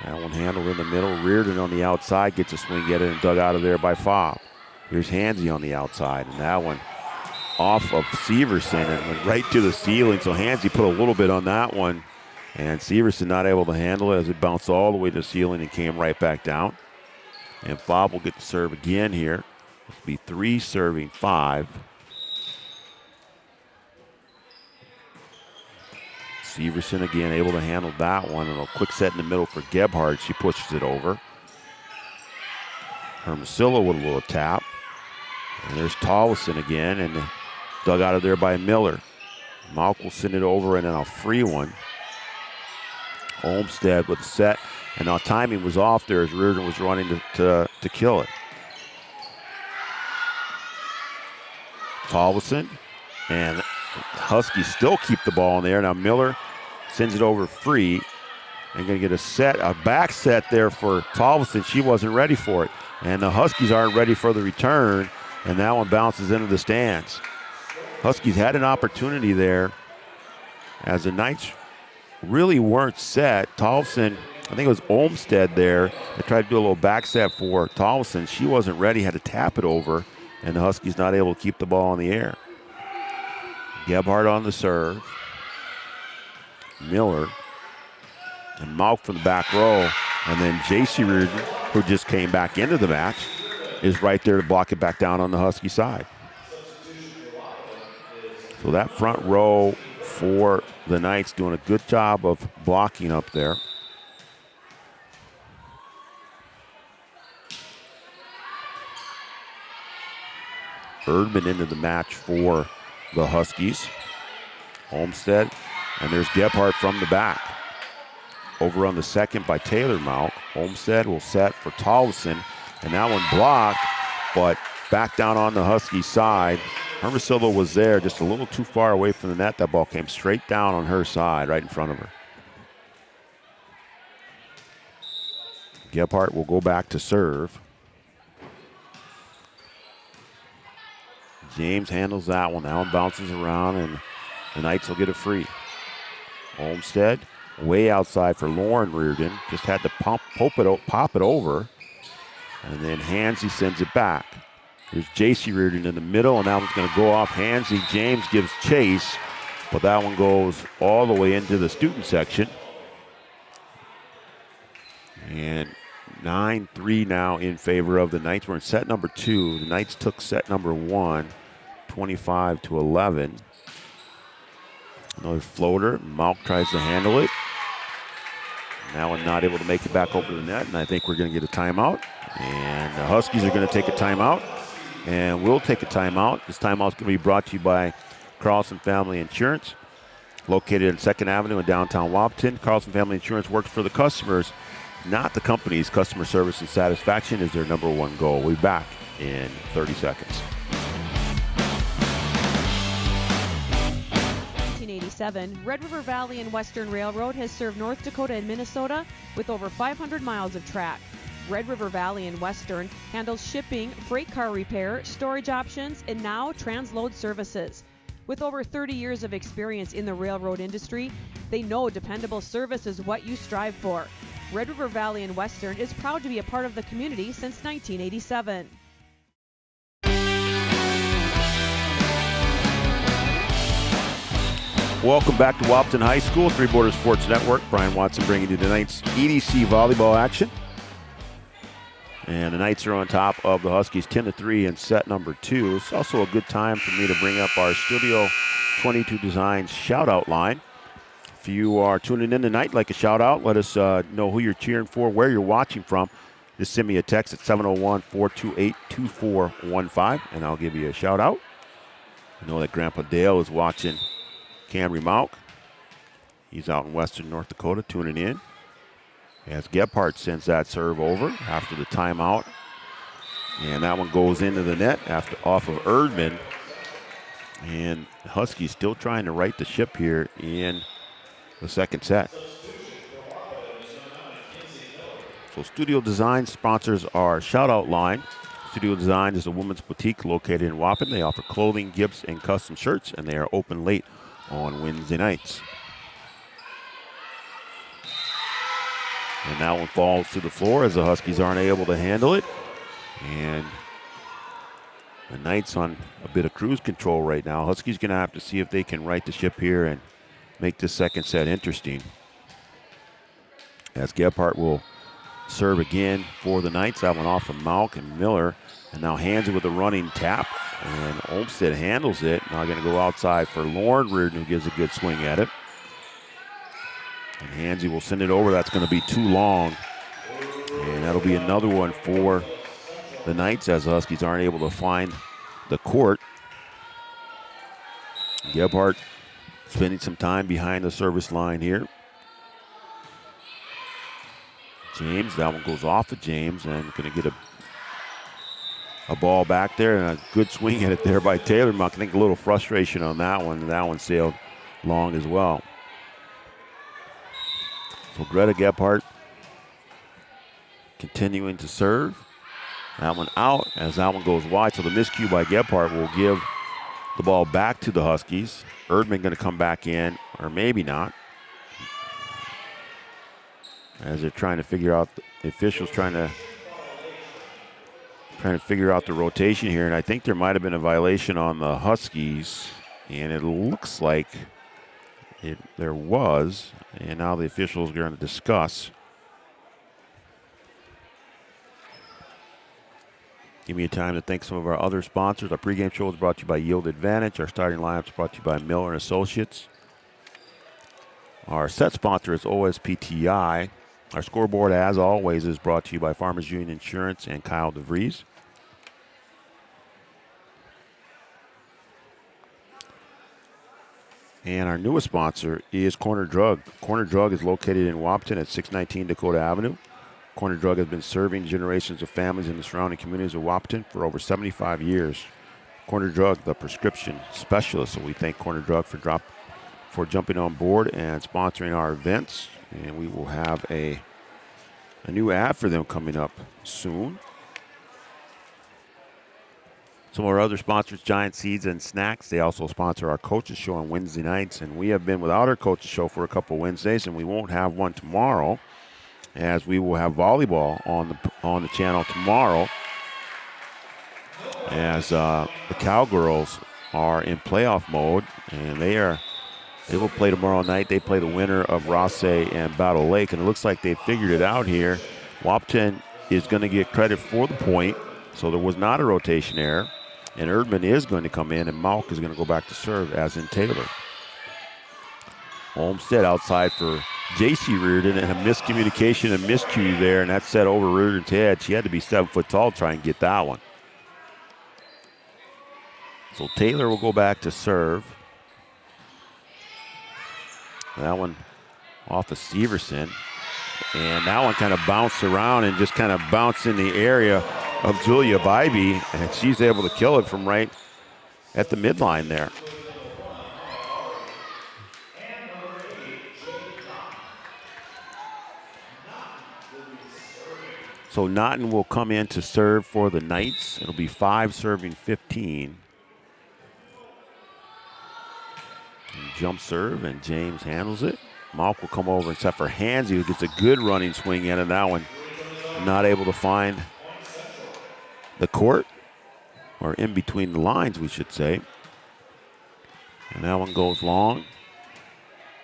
Speaker 10: That one handled in the middle. Reardon on the outside gets a swing at it and dug out of there by Fobb. Here's Hansy on the outside, and that one off of Severson and went right to the ceiling. So Hansy put a little bit on that one, and Severson not able to handle it as it bounced all the way to the ceiling and came right back down. And Fobb will get to serve again here. This will be 3 serving 5. Severson again able to handle that one, and a quick set in the middle for Gebhardt. She pushes it over. Hermosillo with a little tap. And there's Tolleson again, and dug out of there by Miller. Malk will send it over, and then a free one. Olmstead with the set, and now timing was off there as Reardon was running to kill it. Tolleson, and Huskies still keep the ball in the air. Now Miller sends it over free, and going to get a back set there for Tolleson. She wasn't ready for it, and the Huskies aren't ready for the return, and that one bounces into the stands. Huskies had an opportunity there as the Knights really weren't set. Tolleson, I think it was Olmstead there, that tried to do a little back set for Tolleson. She wasn't ready, had to tap it over, and the Huskies not able to keep the ball in the air. Gebhardt on the serve. Miller. And Malk from the back row. And then J.C. Reardon, who just came back into the match, is right there to block it back down on the Husky side. So that front row for the Knights doing a good job of blocking up there. Erdman into the match for the Huskies. Olmstead, and there's Gebhardt from the back. Over on the second by Taylor Malk. Olmstead will set for Tolleson, and that one blocked, but back down on the Husky side. Hermosillo was there, just a little too far away from the net. That ball came straight down on her side, right in front of her. Gebhardt will go back to serve. James handles that one. That one bounces around, and the Knights will get a free. Olmstead way outside for Lauren Reardon. Just had to pop it over. And then Hansy sends it back. There's J.C. Reardon in the middle, and that one's going to go off Hansy. James gives chase, but that one goes all the way into the student section. And 9-3 now in favor of the Knights. We're in set number 2. The Knights took set number 1, 25-11. Another floater. Malk tries to handle it. Now one not able to make it back over the net, and I think we're going to get a timeout. And the Huskies are going to take a timeout, and we'll take a timeout. This timeout is going to be brought to you by Carlson Family Insurance, located on 2nd Avenue in downtown Wahpeton. Carlson Family Insurance works for the customers, not the companies. Customer service and satisfaction is their #1 goal. We'll be back in 30 seconds.
Speaker 6: 1987, Red River Valley and Western Railroad has served North Dakota and Minnesota with over 500 miles of track. Red River Valley and Western handles shipping, freight car repair, storage options, and now transload services. With over 30 years of experience in the railroad industry, they know dependable service is what you strive for. Red River Valley and Western is proud to be a part of the community since 1987.
Speaker 10: Welcome back to Wahpeton High School, Three Borders Sports Network. Brian Watson bringing you tonight's EDC volleyball action. And the Knights are on top of the Huskies 10-3 in set number 2. It's also a good time for me to bring up our Studio 22 Designs shout-out line. If you are tuning in tonight, like a shout out, let us know who you're cheering for, where you're watching from. Just send me a text at 701-428-2415, and I'll give you a shout out. I know that Grandpa Dale is watching Camry Mauk. He's out in western North Dakota tuning in. As Gebhardt sends that serve over after the timeout. And that one goes into the net off of Erdman. And Huskies still trying to right the ship here in the second set. So Studio Design sponsors our shout-out line. Studio Design is a women's boutique located in Wahpeton. They offer clothing, gifts, and custom shirts, and they are open late on Wednesday nights. And that one falls to the floor as the Huskies aren't able to handle it. And the Knights on a bit of cruise control right now. Huskies going to have to see if they can right the ship here and make this second set interesting. As Gebhardt will serve again for the Knights. That one off of Mauk and Miller. And now Hansy with a running tap. And Olmsted handles it. Now going to go outside for Lauren Reardon, who gives a good swing at it. And Hansy will send it over. That's going to be too long. And that'll be another one for the Knights as the Huskies aren't able to find the court. Gebhardt spending some time behind the service line here. James, that one goes off of James and going to get a ball back there and a good swing at it there by Taylor Muck. I think a little frustration on that one. That one sailed long as well. So Greta Gebhardt continuing to serve. That one out as that one goes wide. So the miscue by Gebhardt will give the ball back to the Huskies. Erdman going to come back in, or maybe not. As they're trying to figure out, the officials trying to figure out the rotation here. And I think there might have been a violation on the Huskies. And it looks like there was. And now the officials are going to discuss. Give me a time to thank some of our other sponsors. Our pregame show is brought to you by Yield Advantage. Our starting lineup is brought to you by Miller & Associates. Our set sponsor is OSPTI. Our scoreboard, as always, is brought to you by Farmers Union Insurance and Kyle DeVries. And our newest sponsor is Corner Drug. Corner Drug is located in Wahpeton at 619 Dakota Avenue. Corner Drug has been serving generations of families in the surrounding communities of Wahpeton for over 75 years. Corner Drug, the prescription specialist. So we thank Corner Drug for jumping on board and sponsoring our events. And we will have a new ad for them coming up soon. Some of our other sponsors, Giant Seeds and Snacks, they also sponsor our Coaches Show on Wednesday nights. And we have been without our Coaches Show for a couple Wednesdays, and we won't have one tomorrow, as we will have volleyball on the channel tomorrow, as the Cowgirls are in playoff mode, and they will play tomorrow night. They play the winner of Rossay and Battle Lake, and it looks like they figured it out here. Wahpeton is going to get credit for the point, so there was not a rotation error, and Erdman is going to come in, and Mauk is going to go back to serve, as in Taylor. Olmsted outside for J.C. Reardon, and a miscommunication and miscue there, and that set over Reardon's head. She had to be 7 foot tall to try and get that one. So Taylor will go back to serve. That one off of Severson. And that one kind of bounced around and just kind of bounced in the area of Julia Bybee, and she's able to kill it from right at the midline there. So Naughton will come in to serve for the Knights. It'll be 5 serving 15. And jump serve, and James handles it. Mauk will come over and set for Hansy, who gets a good running swing in, and that one not able to find the court, or in between the lines, we should say. And that one goes long,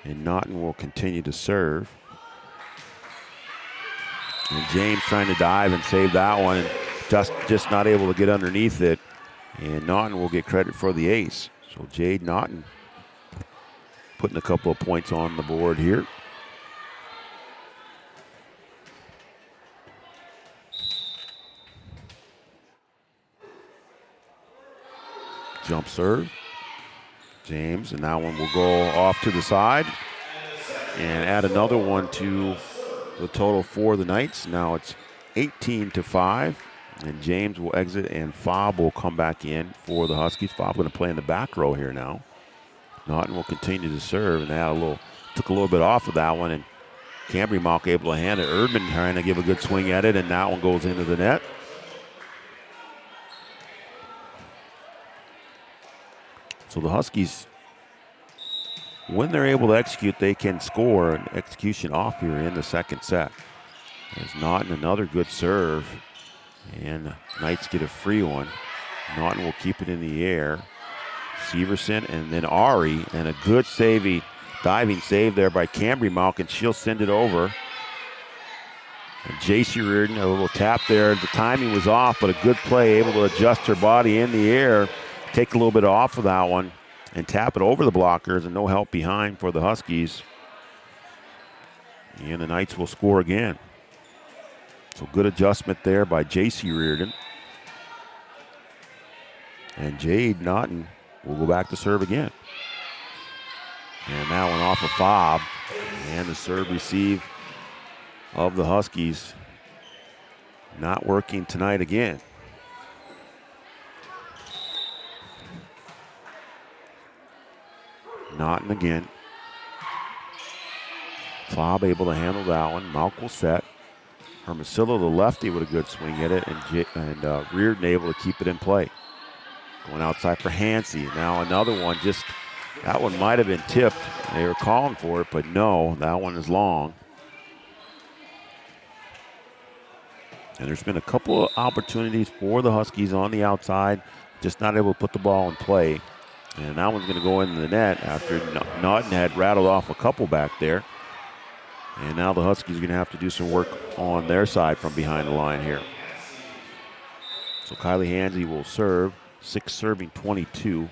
Speaker 10: and Naughton will continue to serve. And James trying to dive and save that one, and just not able to get underneath it. And Naughton will get credit for the ace. So Jade Naughton putting a couple of points on the board here. Jump serve. James, and that one will go off to the side and add another one to the total for the Knights. Now it's 18-5, and James will exit, and Fobb will come back in for the Huskies. Fobb going to play in the back row here now. Naughton will continue to serve, and took a little bit off of that one, and Cambry Malk able to hand it. Erdman trying to give a good swing at it, and that one goes into the net. So the Huskies, when they're able to execute, they can score an execution off here in the second set. There's Naughton, another good serve, and Knights get a free one. Naughton will keep it in the air. Severson and then Ari, and a good diving save there by Cambry Malk, and she'll send it over. And J.C. Reardon, a little tap there. The timing was off, but a good play, able to adjust her body in the air, take a little bit off of that one, and tap it over the blockers, and no help behind for the Huskies. And the Knights will score again. So good adjustment there by J.C. Reardon. And Jade Naughton will go back to serve again. And that one off of Fobb. And the serve receive of the Huskies not working tonight again. Naughton again. Fobb able to handle that one. Malk will set. Hermosillo, the lefty, with a good swing at it, and Reardon able to keep it in play. Going outside for Hansey. Now another one, that one might have been tipped. They were calling for it, but no, that one is long. And there's been a couple of opportunities for the Huskies on the outside, just not able to put the ball in play. And that one's going to go into the net after Naughton had rattled off a couple back there. And now the Huskies are going to have to do some work on their side from behind the line here. So Kylie Hansey will serve, 6 serving 22.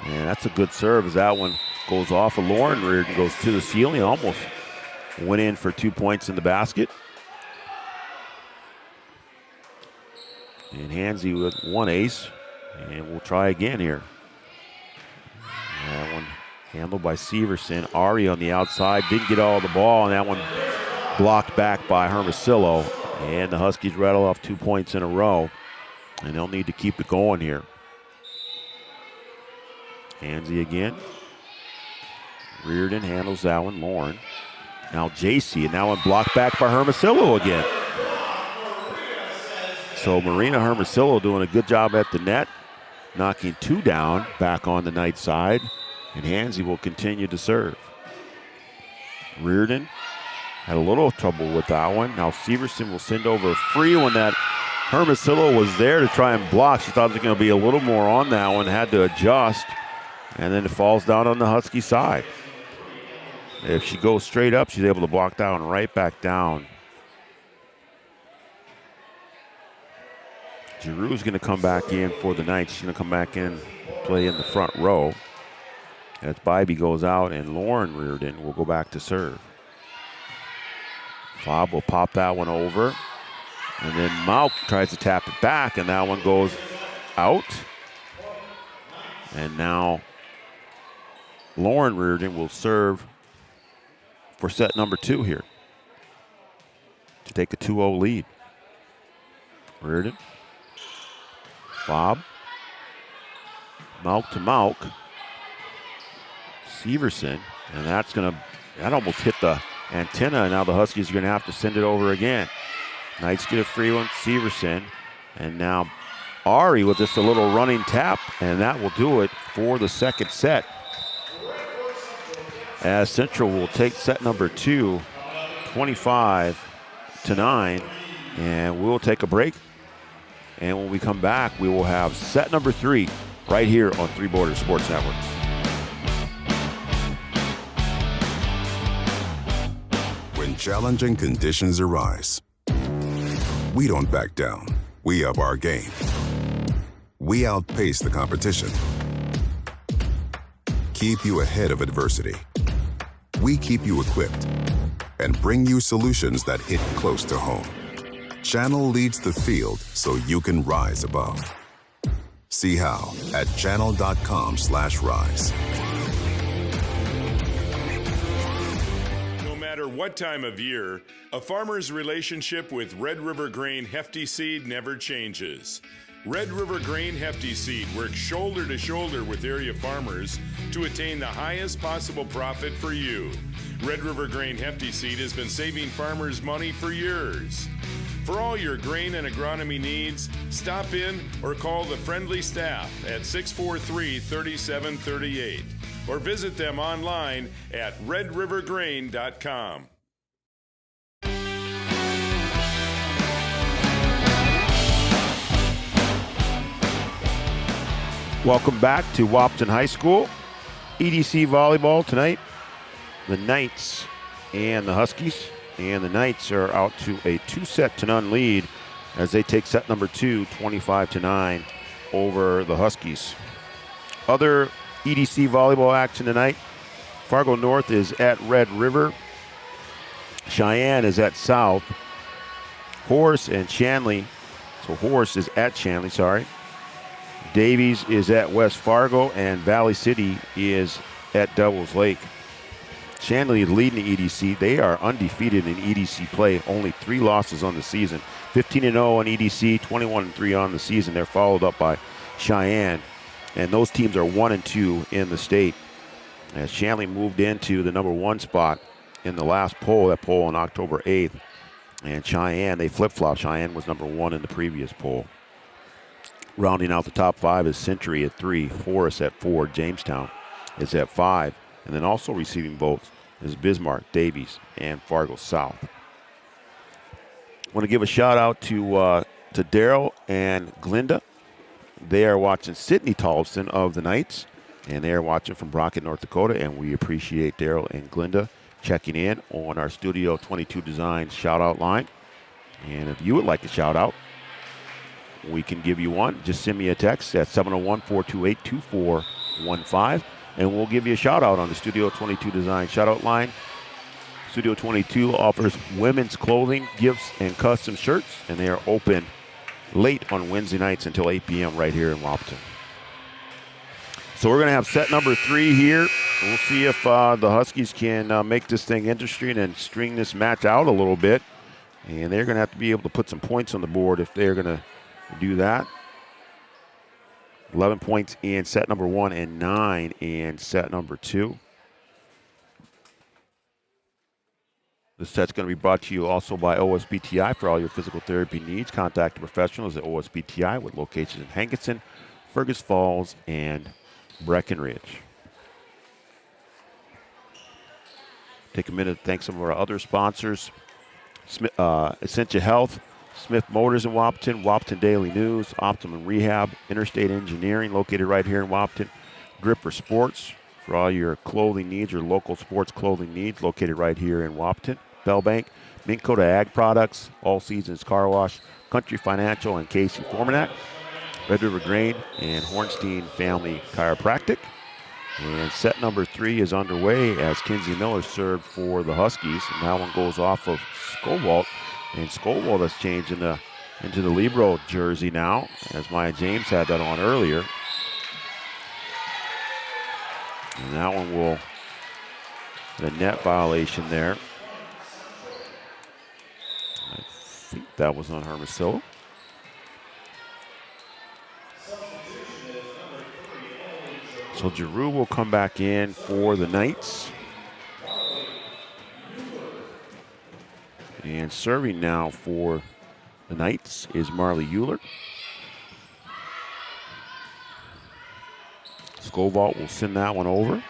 Speaker 10: And that's a good serve as that one goes off of Lauren Reardon, goes to the ceiling, almost went in for 2 points in the basket. And Hansey with 1 ace, and we'll try again here. That one handled by Severson. Ari on the outside, didn't get all the ball, and that one blocked back by Hermosillo. And the Huskies rattle off 2 points in a row, and they'll need to keep it going here. Hansey again. Reardon handles that one, Lauren. Now JC, and that one blocked back by Hermosillo again. So Marina Hermosillo doing a good job at the net, knocking 2 down back on the Knights side, and Hansey will continue to serve. Reardon had a little trouble with that one. Now Severson will send over a free one that Hermosillo was there to try and block. She thought there was going to be a little more on that one, had to adjust, and then it falls down on the Husky side. If she goes straight up, she's able to block that one right back down. Giroux's going to come back in for the Knights. She's going to come back in, play in the front row. As Bybee goes out, and Lauren Reardon will go back to serve. Fobb will pop that one over. And then Malk tries to tap it back, and that one goes out. And now Lauren Reardon will serve for set number 2 here to take a 2-0 lead. Reardon. Fobb. Malk to Malk. Severson. And that almost hit the antenna, and now the Huskies are going to have to send it over again. Knights get a free one, Severson. And now Ari with just a little running tap, and that will do it for the second set. As Central will take set number 2, 25-9, and we'll take a break. And when we come back, we will have set number 3 right here on Three Borders Sports Network.
Speaker 11: When challenging conditions arise, we don't back down. We up our game. We outpace the competition. keep you ahead of adversity. We keep you equipped and bring you solutions that hit close to home. Channel leads the field so you can rise above. See how at channel.com/rise.
Speaker 5: No matter what time of year, a farmer's relationship with Red River Grain Hefty Seed never changes. Red River Grain Hefty Seed works shoulder to shoulder with area farmers to attain the highest possible profit for you. Red River Grain Hefty Seed has been saving farmers money for years. For all your grain and agronomy needs, stop in or call the friendly staff at 643-3738 or visit them online at redrivergrain.com.
Speaker 10: Welcome back to Wahpeton High School. EDC volleyball tonight. The Knights and the Huskies. And the Knights are out to a 2-set-0 lead as they take set number 2, 25-9 over the Huskies. Other EDC volleyball action tonight. Fargo North is at Red River. Cheyenne is at South. Horace and Shanley. So Horace is at Shanley, sorry. Davies is at West Fargo, and Valley City is at Devils Lake. Shanley is leading the EDC. They are undefeated in EDC play, only 3 losses on the season. 15-0 on EDC, 21-3 on the season. They're followed up by Cheyenne, and those teams are 1-2 in the state. As Shanley moved into the number 1 spot in the last poll, that poll on October 8th, and Cheyenne, they flip-flopped. Cheyenne was number 1 in the previous poll. Rounding out the top 5 is Century at 3, Forest at 4, Jamestown is at 5, and then also receiving votes is Bismarck, Davies, and Fargo South. I want to give a shout out to Daryl and Glinda. They are watching Sydney Tollefson of the Knights, and they are watching from Brockett, North Dakota, and we appreciate Daryl and Glinda checking in on our Studio 22 Design shout-out line. And if you would like a shout-out, we can give you one. Just send me a text at 701-428-2415, and we'll give you a shout-out on the Studio 22 Design shout-out line. Studio 22 offers women's clothing, gifts, and custom shirts, and they are open late on Wednesday nights until 8 p.m. right here in Wahpeton. So we're going to have set number 3 here. We'll see if the Huskies can make this thing interesting and string this match out a little bit. And they're going to have to be able to put some points on the board if they're going to do that. 11 points in set number 1 and 9 in set number 2. This set's going to be brought to you also by OSBTI for all your physical therapy needs. Contact the professionals at OSBTI with locations in Hankinson, Fergus Falls, and Breckenridge. Take a minute to thank some of our other sponsors. Essentia Health, Smith Motors in Wahpeton, Wahpeton Daily News, Optimum Rehab, Interstate Engineering located right here in Wahpeton, Gripper Sports for all your clothing needs, your local sports clothing needs located right here in Wahpeton, Bell Bank, Minn Kota Ag Products, All Seasons Car Wash, Country Financial and Casey Formanak, Red River Grain and Hornstein Family Chiropractic. And set number 3 is underway as Kinsey Miller served for the Huskies, and that one goes off of Scovalt. And Scovalt has changed into the Libero jersey now, as Maya James had that on earlier. And that one will, the net violation there. I think that was on Hermosillo. So Giroux will come back in for the Knights. And serving now for the Knights is Marley Euler. Scovalt will send that one over.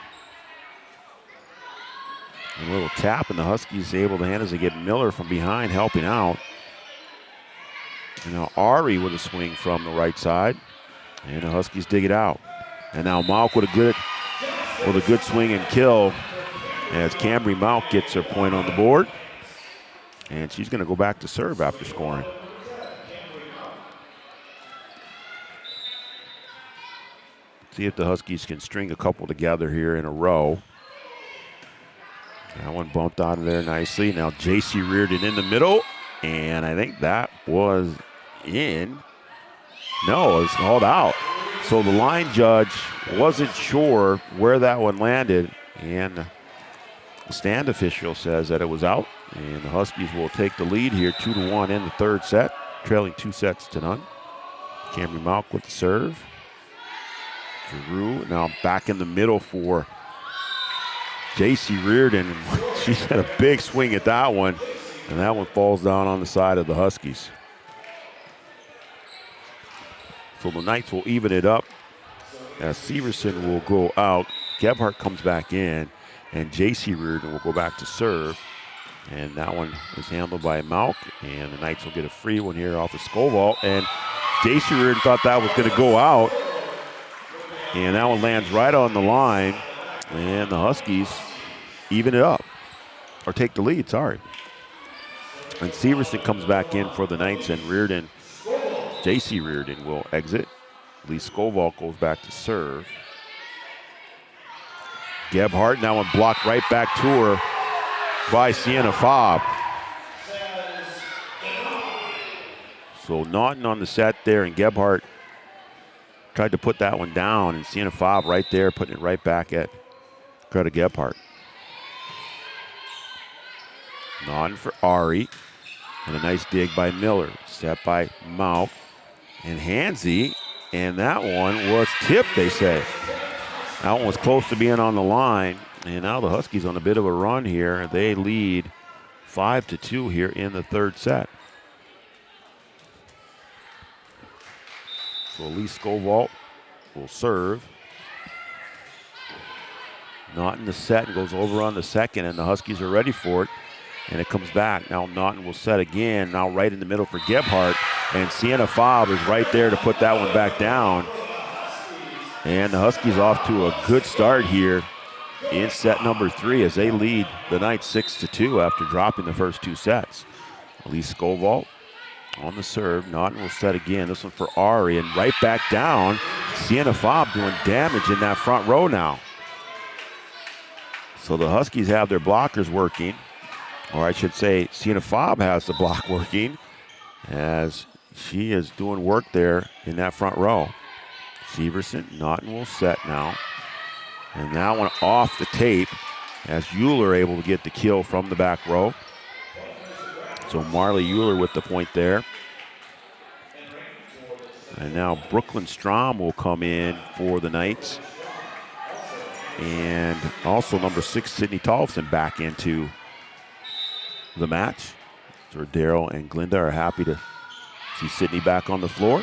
Speaker 10: A little tap, and the Huskies able to hand as they get Miller from behind helping out. And now Ari with a swing from the right side. And the Huskies dig it out. And now Malk with a good swing and kill as Cambry Malk gets her point on the board. And she's going to go back to serve after scoring. See if the Huskies can string a couple together here in a row. That one bumped out of there nicely. Now J.C. Reardon in the middle, and I think that was in. No, it was called out. So the line judge wasn't sure where that one landed, and the stand official says that it was out, and the Huskies will take the lead here 2-1 in the third set, trailing 2-0. Camry Malk with the serve. Giroux now back in the middle for J.C. Reardon. She's had a big swing at that one, and that one falls down on the side of the Huskies. So the Knights will even it up as Severson will go out. Gebhardt comes back in, and J.C. Reardon will go back to serve. And that one is handled by Malk, and the Knights will get a free one here off the Skovall. And J.C. Reardon thought that was going to go out, and that one lands right on the line, and the Huskies even it up, or take the lead, sorry. And Severson comes back in for the Knights, and Reardon, J.C. Reardon will exit. Lee Skovall goes back to serve. Gebhardt, now one blocked right back to her by Sienna Faub. So Naughton on the set there, and Gebhardt tried to put that one down, and Sienna Faub right there, putting it right back at Greta Gebhardt. Naughton for Ari, and a nice dig by Miller. Set by Malk and Hansey, and that one was tipped, they say. That one was close to being on the line, and now the Huskies on a bit of a run here. They lead 5-2 here in the third set. So Elise Skovall will serve. Naughton the set and goes over on the second, and the Huskies are ready for it. And it comes back. Now Naughton will set again. Now right in the middle for Gebhardt. And Sienna Faub is right there to put that one back down. And the Huskies off to a good start here in set number 3 as they lead the Knights 6-2 after dropping the first 2 sets. Elise Skovall on the serve. Naughton will set again. This one for Ari, and right back down. Sienna Faub doing damage in that front row now. So the Huskies have their blockers working, or I should say Sienna Faub has the block working, as she is doing work there in that front row. Severson, Naughton will set now. And that one off the tape as Euler able to get the kill from the back row. So Marley Euler with the point there. And now Brooklyn Strom will come in for the Knights. And also number 6, Sydney Tollefson back into the match. So Daryl and Glinda are happy to see Sydney back on the floor.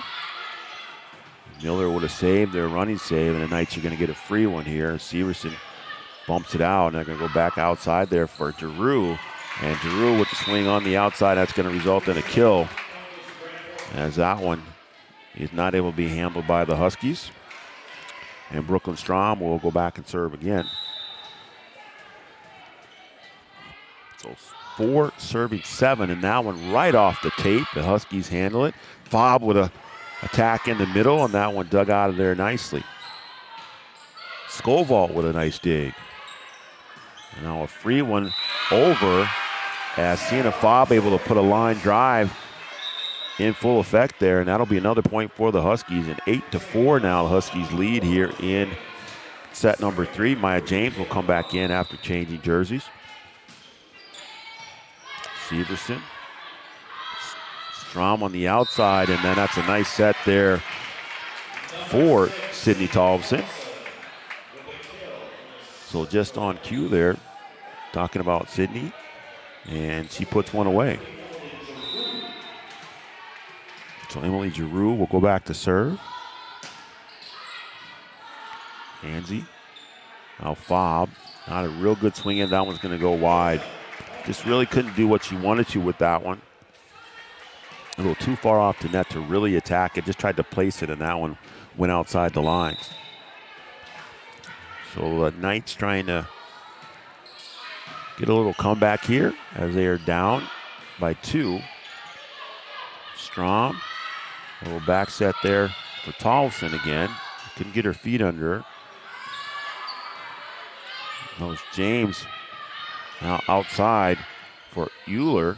Speaker 10: Miller would have saved their running save, and the Knights are going to get a free one here. Severson bumps it out, and they're going to go back outside there for Giroux. And Giroux with the swing on the outside, that's going to result in a kill, as that one is not able to be handled by the Huskies. And Brooklyn Strom will go back and serve again. So 4 serving 7, and that one right off the tape. The Huskies handle it. Faub with a attack in the middle, and that one dug out of there nicely. Skovall with a nice dig. And now a free one over as Sienna Faub able to put a line drive in full effect there, and that'll be another point for the Huskies. And 8-4 now the Huskies lead here in set number 3. Maya James will come back in after changing jerseys. Severson. Strom on the outside, and then that's a nice set there for Sydney Tollefson. So just on cue there, talking about Sydney, and she puts one away. So Emily Giroux will go back to serve. Hansey. Now Faub, not a real good swing in. That one's going to go wide. Just really couldn't do what she wanted to with that one. A little too far off the net to really attack it. Just tried to place it, and that one went outside the lines. So the Knights trying to get a little comeback here as they are down by 2. Strom, a little back set there for Tollefson again. couldn't get her feet under her. That was James now outside for Euler.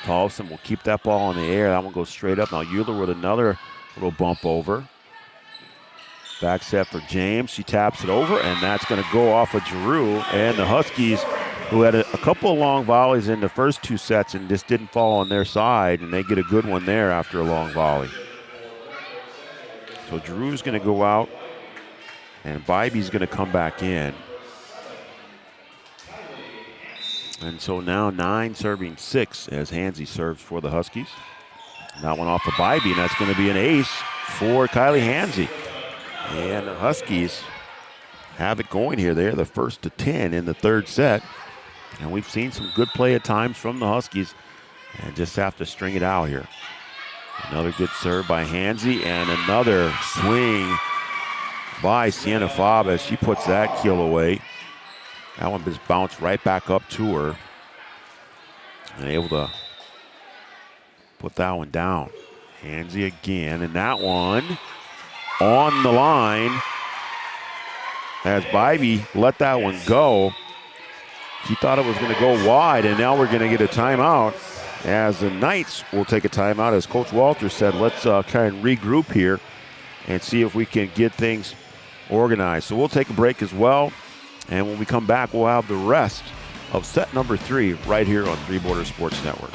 Speaker 10: Tolleson will keep that ball in the air. That one goes straight up. Now Euler with another little bump over. Back set for James. She taps it over, and that's going to go off of Giroux. And the Huskies, who had a couple of long volleys in the first two sets and just didn't fall on their side, and they get a good one there after a long volley. So Giroux's going to go out, and Bybee's going to come back in. And so now 9 serving 6 as Hansey serves for the Huskies. That one off of Bybee, and that's going to be an ace for Kylie Hansey. And the Huskies have it going here. They're the first to 10 in the third set. And we've seen some good play at times from the Huskies and just have to string it out here. Another good serve by Hansey and another swing by Sienna Faub as she puts that kill away. That one just bounced right back up to her and able to put that one down. Hansey again, and that one on the line as Bybee let that one go. She thought it was going to go wide, and now we're going to get a timeout as the Knights will take a timeout. As Coach Walters said, let's kind of regroup here and see if we can get things organized. So we'll take a break as well, and when we come back, we'll have the rest of set number 3 right here on Three Borders Sports Network.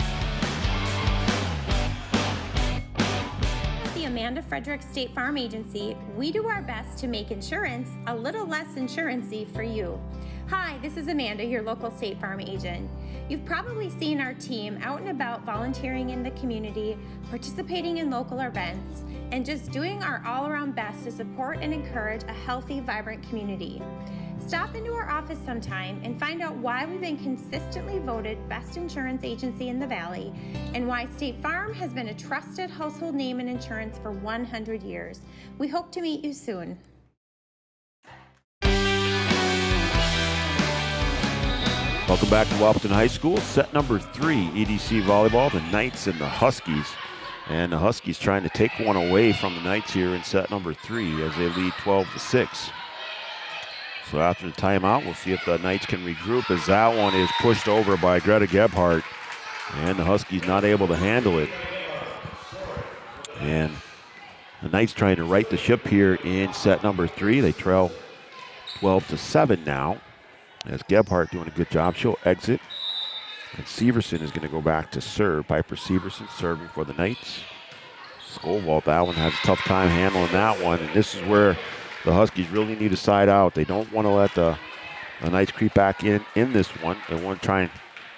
Speaker 17: Amanda Frederick State Farm Agency, we do our best to make insurance a little less insurance-y for you. Hi, this is Amanda, your local State Farm agent. You've probably seen our team out and about volunteering in the community, participating in local events, and just doing our all-around best to support and encourage a healthy, vibrant community. Stop into our office sometime and find out why we've been consistently voted best insurance agency in the Valley and why State Farm has been a trusted household name in insurance for 100 years. We hope to meet you soon.
Speaker 10: Welcome back to Wahpeton High School. Set number 3, EDC Volleyball, the Knights and the Huskies. And the Huskies trying to take one away from the Knights here in set number 3 as they lead 12-6. So after the timeout, we'll see if the Knights can regroup as that one is pushed over by Greta Gebhardt. And the Huskies not able to handle it. And the Knights trying to right the ship here in set number 3. They trail 12-7 now. As Gebhardt doing a good job, she'll exit. And Severson is going to go back to serve. Piper Severson serving for the Knights. Skolvalt, that one has a tough time handling that one. And this is where the Huskies really need to side out. They don't want to let the Knights creep back in this one. They want to try and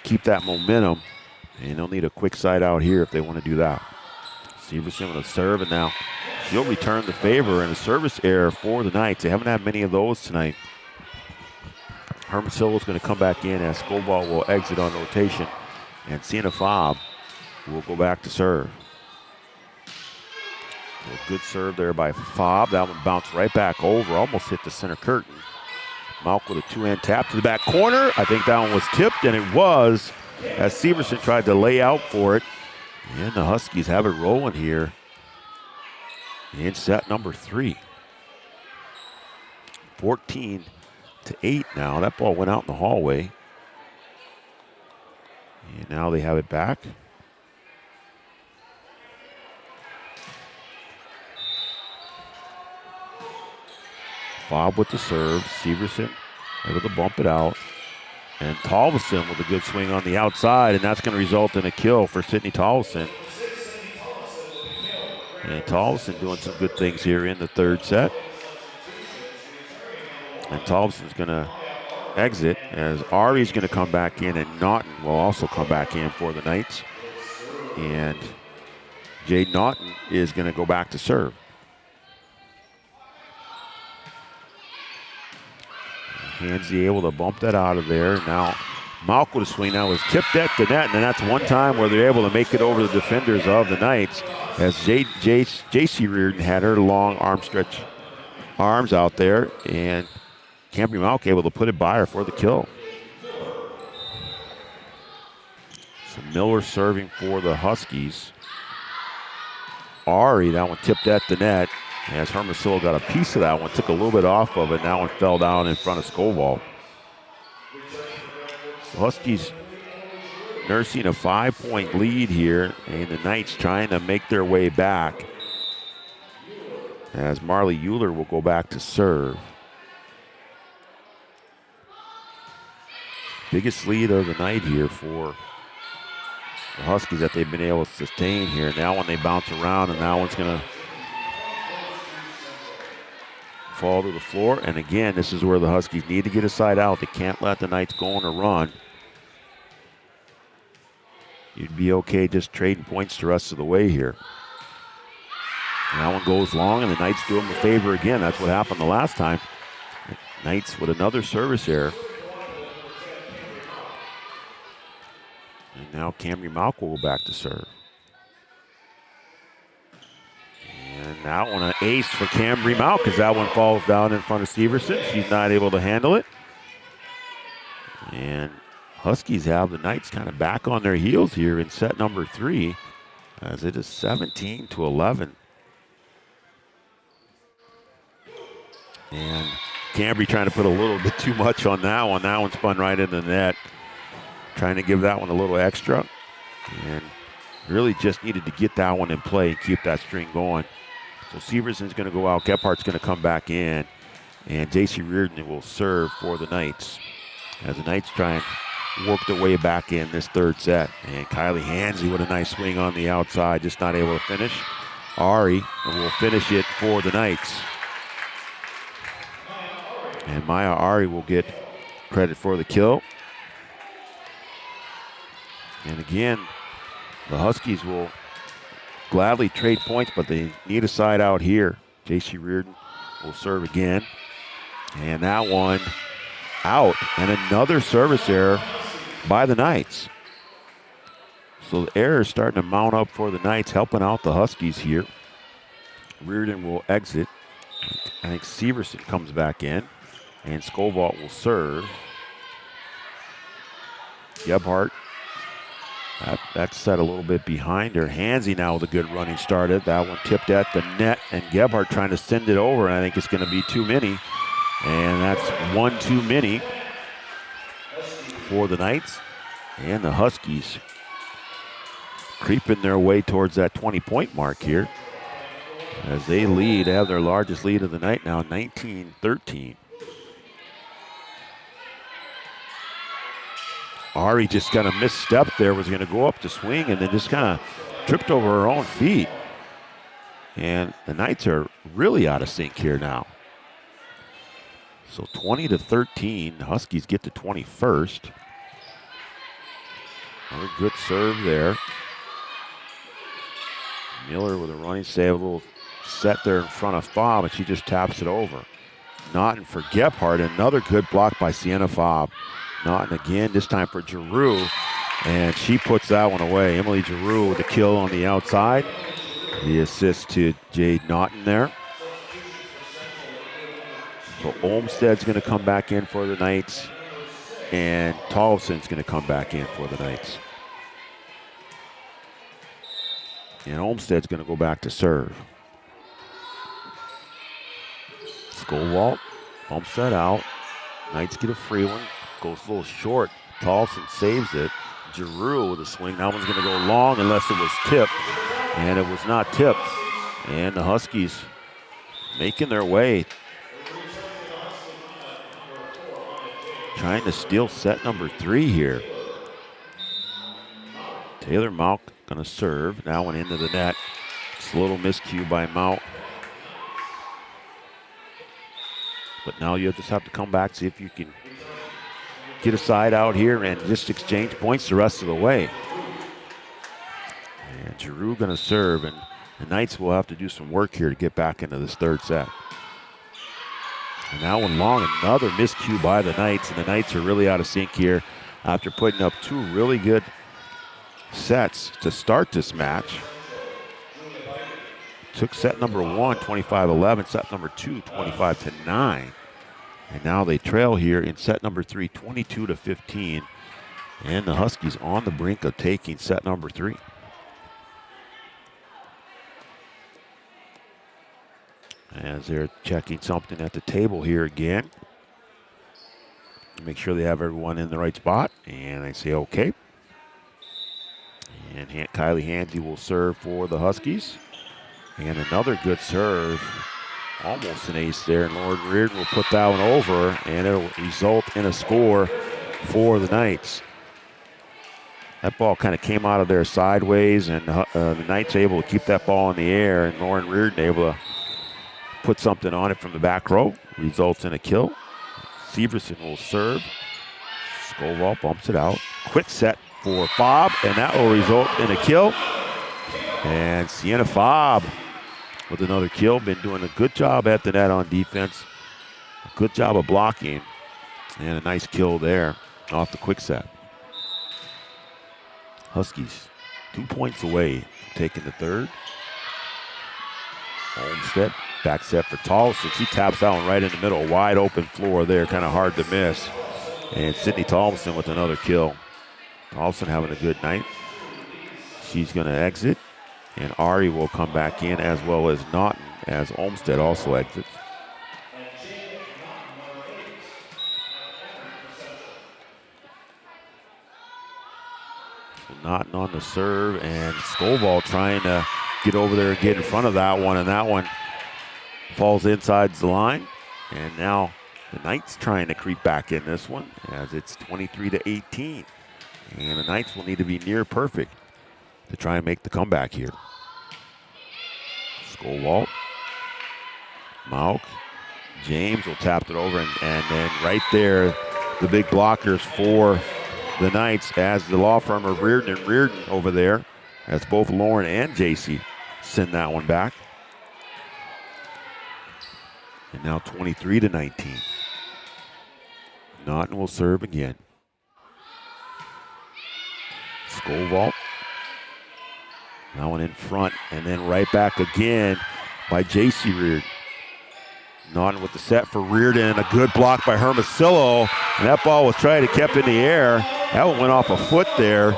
Speaker 10: keep that momentum. And they'll need a quick side out here if they want to do that. Severson with a serve, and now she'll return the favor and a service error for the Knights. They haven't had many of those tonight. Hermosillo's going to come back in as Skolvalt will exit on rotation. And Sienna Faub will go back to serve. A good serve there by Faub. That one bounced right back over, almost hit the center curtain. Malk with a two-hand tap to the back corner. I think that one was tipped, and it was, as Severson tried to lay out for it. And the Huskies have it rolling here in set number 3. 14-8 now. That ball went out in the hallway. And now they have it back. Faub with the serve. Severson able to bump it out. And Tolleson with a good swing on the outside, and that's going to result in a kill for Sydney Tolleson. And Tolleson doing some good things here in the third set. And Tolleson's going to exit as Ari's going to come back in, and Naughton will also come back in for the Knights. And Jade Naughton is going to go back to serve. Hansey able to bump that out of there. Now Malk with a swing. That was tipped at the net, and that's one time where they're able to make it over the defenders of the Knights as J.C. Reardon had her long arm stretch arms out there, and Cambry Malk able to put it by her for the kill. So Miller serving for the Huskies. Ari. That one tipped at the net. As Hermosillo got a piece of that one, took a little bit off of it. That one fell down in front of Skovall. The Huskies nursing a 5-point lead here, and the Knights trying to make their way back. As Marley Euler will go back to serve. Biggest lead of the night here for the Huskies that they've been able to sustain here. Now when they bounce around, and that one's going to fall to the floor. And again, this is where the Huskies need to get a side out. They can't let the Knights go on a run. You'd be okay just trading points the rest of the way here. And that one goes long, and the Knights do them a favor again. That's what happened the last time. Knights with another service error. And now Camry Malk will go back to serve. And that one an ace for Camry Malk as that one falls down in front of Severson. She's not able to handle it. And Huskies have the Knights kind of back on their heels here in set number 3 as it is 17-11. And Cambry trying to put a little bit too much on that one. That one spun right into the net. Trying to give that one a little extra. And really just needed to get that one in play and keep that string going. So Severson's going to go out. Gephardt's going to come back in. And J.C. Reardon will serve for the Knights. As the Knights try and work their way back in this third set. And Kylie Hansley with a nice swing on the outside. Just not able to finish. Ari will finish it for the Knights. And Maya Ari will get credit for the kill. And again, the Huskies will gladly trade points, but they need a side out here. J.C. Reardon will serve again. And that one out. And another service error by the Knights. So the error is starting to mount up for the Knights, helping out the Huskies here. Reardon will exit. I think Severson comes back in. And Skovall will serve. Gebhardt. That's set a little bit behind her. Hansey now with a good running started. That one tipped at the net, and Gebhardt trying to send it over. And I think it's going to be too many. And that's one too many for the Knights. And the Huskies creeping their way towards that 20-point mark here. As they lead, have their largest lead of the night now, 19-13. Ari just got a misstep there, was going to go up to swing and then just kind of tripped over her own feet. And the Knights are really out of sync here now. So 20-13, Huskies get to 21st. Another good serve there. Miller with a running save, a little set there in front of Fobb, and she just taps it over. Naughton for Gebhardt, another good block by Sienna Fobb. Naughton again, this time for Giroux, and she puts that one away. Emily Giroux with the kill on the outside. The assist to Jade Naughton there. So Olmsted's going to come back in for the Knights, and Tollefson's going to come back in for the Knights. And Olmsted's going to go back to serve. Skolwalt, Olmsted out. Knights get a free one. Goes a little short. Tollefson saves it. Giroux with a swing. That one's going to go long unless it was tipped. And it was not tipped. And the Huskies making their way. Trying to steal set number 3 here. Taylor Malk going to serve. That one into the net. It's a little miscue by Malk. But now you just have to come back, see if you can get a side out here and just exchange points the rest of the way. And Giroux going to serve, and the Knights will have to do some work here to get back into this third set. And that one long, another miscue by the Knights, and the Knights are really out of sync here after putting up 2 really good sets to start this match. Took set number 1, 25-11, set number 2, 25-9. And now they trail here in set number 3, 22-15. And the Huskies on the brink of taking set number 3. as they're checking something at the table here again. Make sure they have everyone in the right spot, and I say okay. And Kylie Hansey will serve for the Huskies. And another good serve, almost an ace there, and Lauren Reardon will put that one over, and it'll result in a score for the Knights. That ball kind of came out of there sideways, and the Knights able to keep that ball in the air, and Lauren Reardon able to put something on it from the back row, results in a kill. Severson will serve. Skovall bumps it out. Quick set for Fobb, and that will result in a kill. And Sienna Fobb with another kill. Been doing a good job at the net on defense. A good job of blocking. And a nice kill there off the quick set. Huskies 2 points away from taking the third. Olmstead, back set for Tolson. She taps that one right in the middle. Wide open floor there, kind of hard to miss. And Sydney Thompson with another kill. Tolson having a good night. She's going to exit. And Ari will come back in, as well as Naughton, as Olmstead also exits. So Naughton on the serve, and Skovall trying to get over there and get in front of that one, and that one falls inside the line. And now the Knights trying to creep back in this one, as it's 23-18. And the Knights will need to be near perfect to try and make the comeback here. Skovall, Mauk, James will tap it over, and then right there, the big blockers for the Knights as the law firm of Reardon and Reardon over there, as both Lauren and JC send that one back. And now 23-19. Naughton will serve again. Skovall. That one in front, and then right back again by J.C. Reardon. Naughton with the set for Reardon, a good block by Hermosillo, and that ball was trying to keep in the air. That one went off a foot there.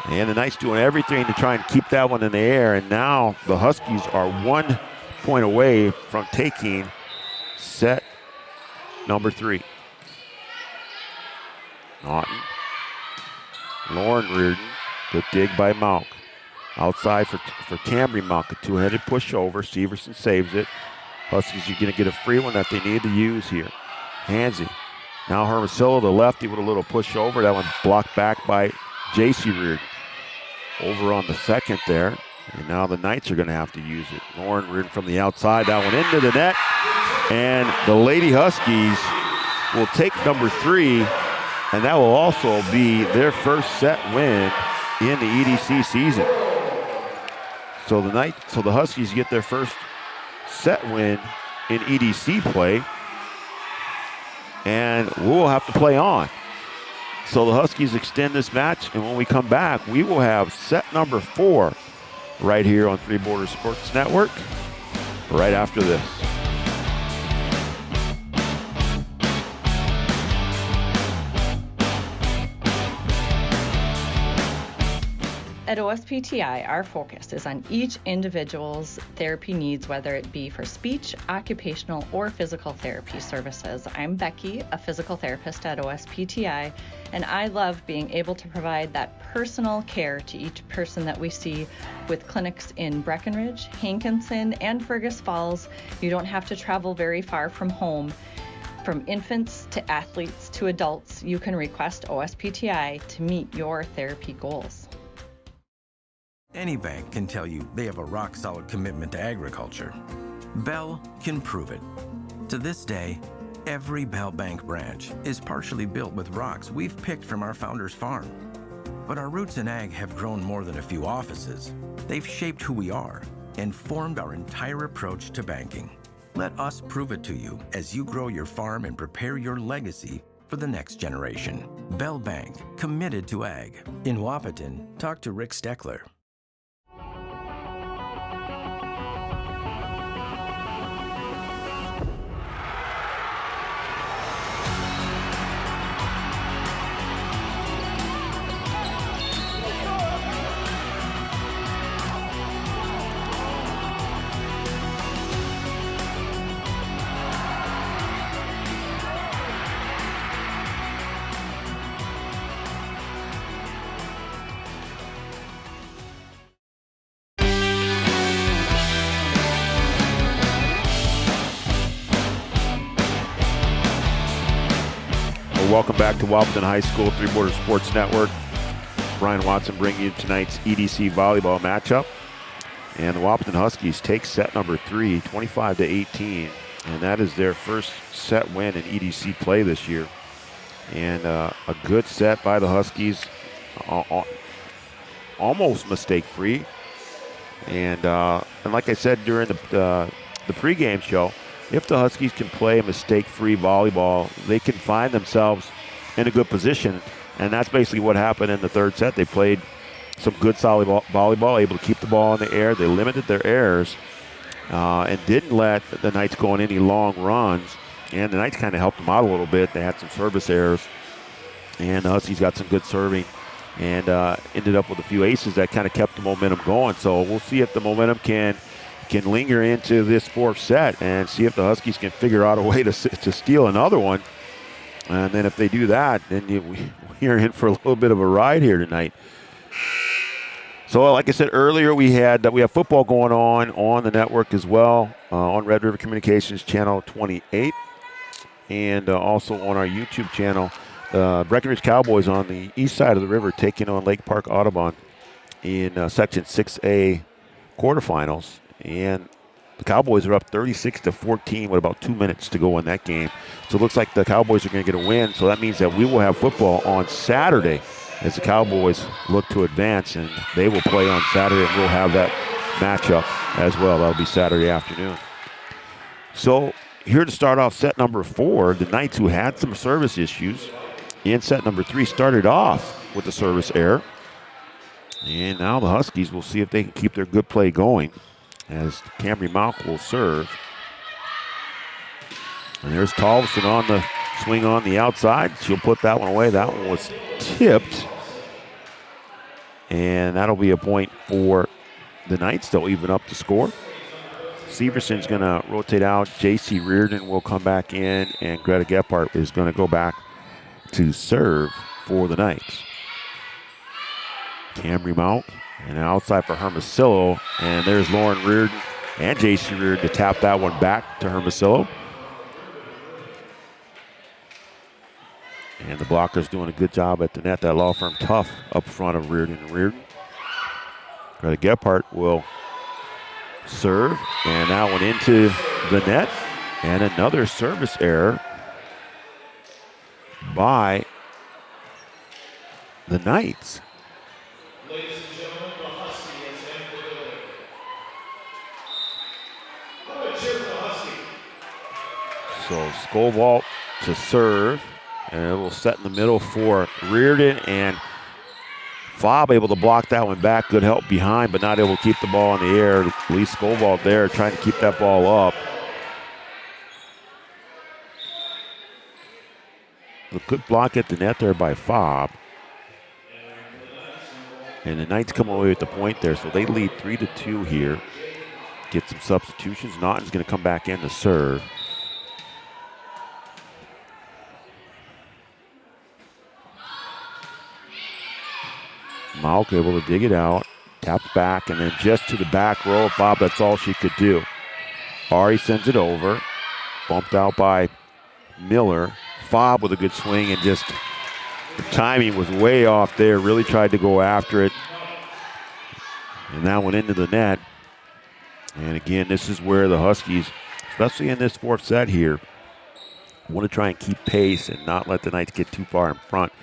Speaker 10: And the Knights doing everything to try and keep that one in the air, and now the Huskies are 1 point away from taking set number 3. Naughton. Lauren Reardon. Good dig by Mauk. Outside for Cambry Mauk, a two-headed pushover. Severson saves it. Huskies are going to get a free one that they need to use here. Hansey. Now Hermosillo, the lefty, with a little pushover. That one blocked back by J.C. Reardon. Over on the second there. And now the Knights are going to have to use it. Lauren Reardon from the outside. That one into the net. And the Lady Huskies will take number 3. And that will also be their first set win in the EDC season. So the Huskies get their first set win in EDC play, and we'll have to play on. So the Huskies extend this match, and when we come back, we will have set number 4 right here on Three Borders Sports Network right after this.
Speaker 18: At OSPTI, our focus is on each individual's therapy needs, whether it be for speech, occupational, or physical therapy services. I'm Becky, a physical therapist at OSPTI, and I love being able to provide that personal care to each person that we see with clinics in Breckenridge, Hankinson, and Fergus Falls. You don't have to travel very far from home. From infants to athletes to adults, you can request OSPTI to meet your therapy goals.
Speaker 19: Any bank can tell you they have a rock-solid commitment to agriculture. Bell can prove it. To this day, every Bell Bank branch is partially built with rocks we've picked from our founder's farm. But our roots in ag have grown more than a few offices. They've shaped who we are and formed our entire approach to banking. Let us prove it to you as you grow your farm and prepare your legacy for the next generation. Bell Bank, committed to ag. In Wahpeton, talk to Rick Steckler.
Speaker 10: welcome back to Wahpeton High School, Three Borders Sports Network. Brian Watson bringing you tonight's EDC volleyball matchup. And the Wahpeton Huskies take set number 3, 25-18. And that is their first set win in EDC play this year. And a good set by the Huskies, almost mistake-free. And like I said during the pregame show, if the Huskies can play a mistake-free volleyball, they can find themselves in a good position. And that's basically what happened in the third set. They played some good solid volleyball, able to keep the ball in the air. They limited their errors and didn't let the Knights go on any long runs. And the Knights kind of helped them out a little bit. They had some service errors. And the Huskies got some good serving and ended up with a few aces that kind of kept the momentum going. So we'll see if the momentum can linger into this fourth set and see if the Huskies can figure out a way to steal another one. And then if they do that, then we're in for a little bit of a ride here tonight. So like I said earlier, we have football going on the network as well, on Red River Communications Channel 28, and also on our YouTube channel. Breckenridge Cowboys on the east side of the river taking on Lake Park Audubon in Section 6A quarterfinals. And the Cowboys are up 36-14 with about 2 minutes to go in that game. So it looks like the Cowboys are going to get a win. So that means that we will have football on Saturday as the Cowboys look to advance, and they will play on Saturday, and we'll have that matchup as well. That'll be Saturday afternoon. So here to start off set number 4, the Knights, who had some service issues in set number 3, started off with the service error. And now the Huskies will see if they can keep their good play going as Camry Malk will serve. And there's Tolleson on the swing on the outside. She'll put that one away. That one was tipped. And that'll be a point for the Knights. They'll even up the score. Severson's going to rotate out. J.C. Reardon will come back in. And Greta Gephardt is going to go back to serve for the Knights. Camry Malk. And outside for Hermosillo. And there's Lauren Reardon and J.C. Reardon to tap that one back to Hermosillo. And the blocker's doing a good job at the net. That law firm tough up front of Reardon and Reardon. Greta Gephardt will serve. And that one into the net. And another service error by the Knights.
Speaker 15: Ladies and gentlemen, the Husky has entered the building. How about a cheer for the Husky?
Speaker 10: So Skovall to serve. And it will set in the middle for Reardon, and Fobb able to block that one back. Good help behind, but not able to keep the ball in the air. Lee Skovall there trying to keep that ball up. A good block at the net there by Fobb. And the Knights come away with the point there, so they lead 3-2 here. Get some substitutions. Naughton's going to come back in to serve. Malk able to dig it out, taps back, and then just to the back row of Fobb. That's all she could do. Ari sends it over, bumped out by Miller. Fobb with a good swing, and just the timing was way off there. Really tried to go after it, and that went into the net. And again, this is where the Huskies, especially in this fourth set here, want to try and keep pace and not let the Knights get too far in front.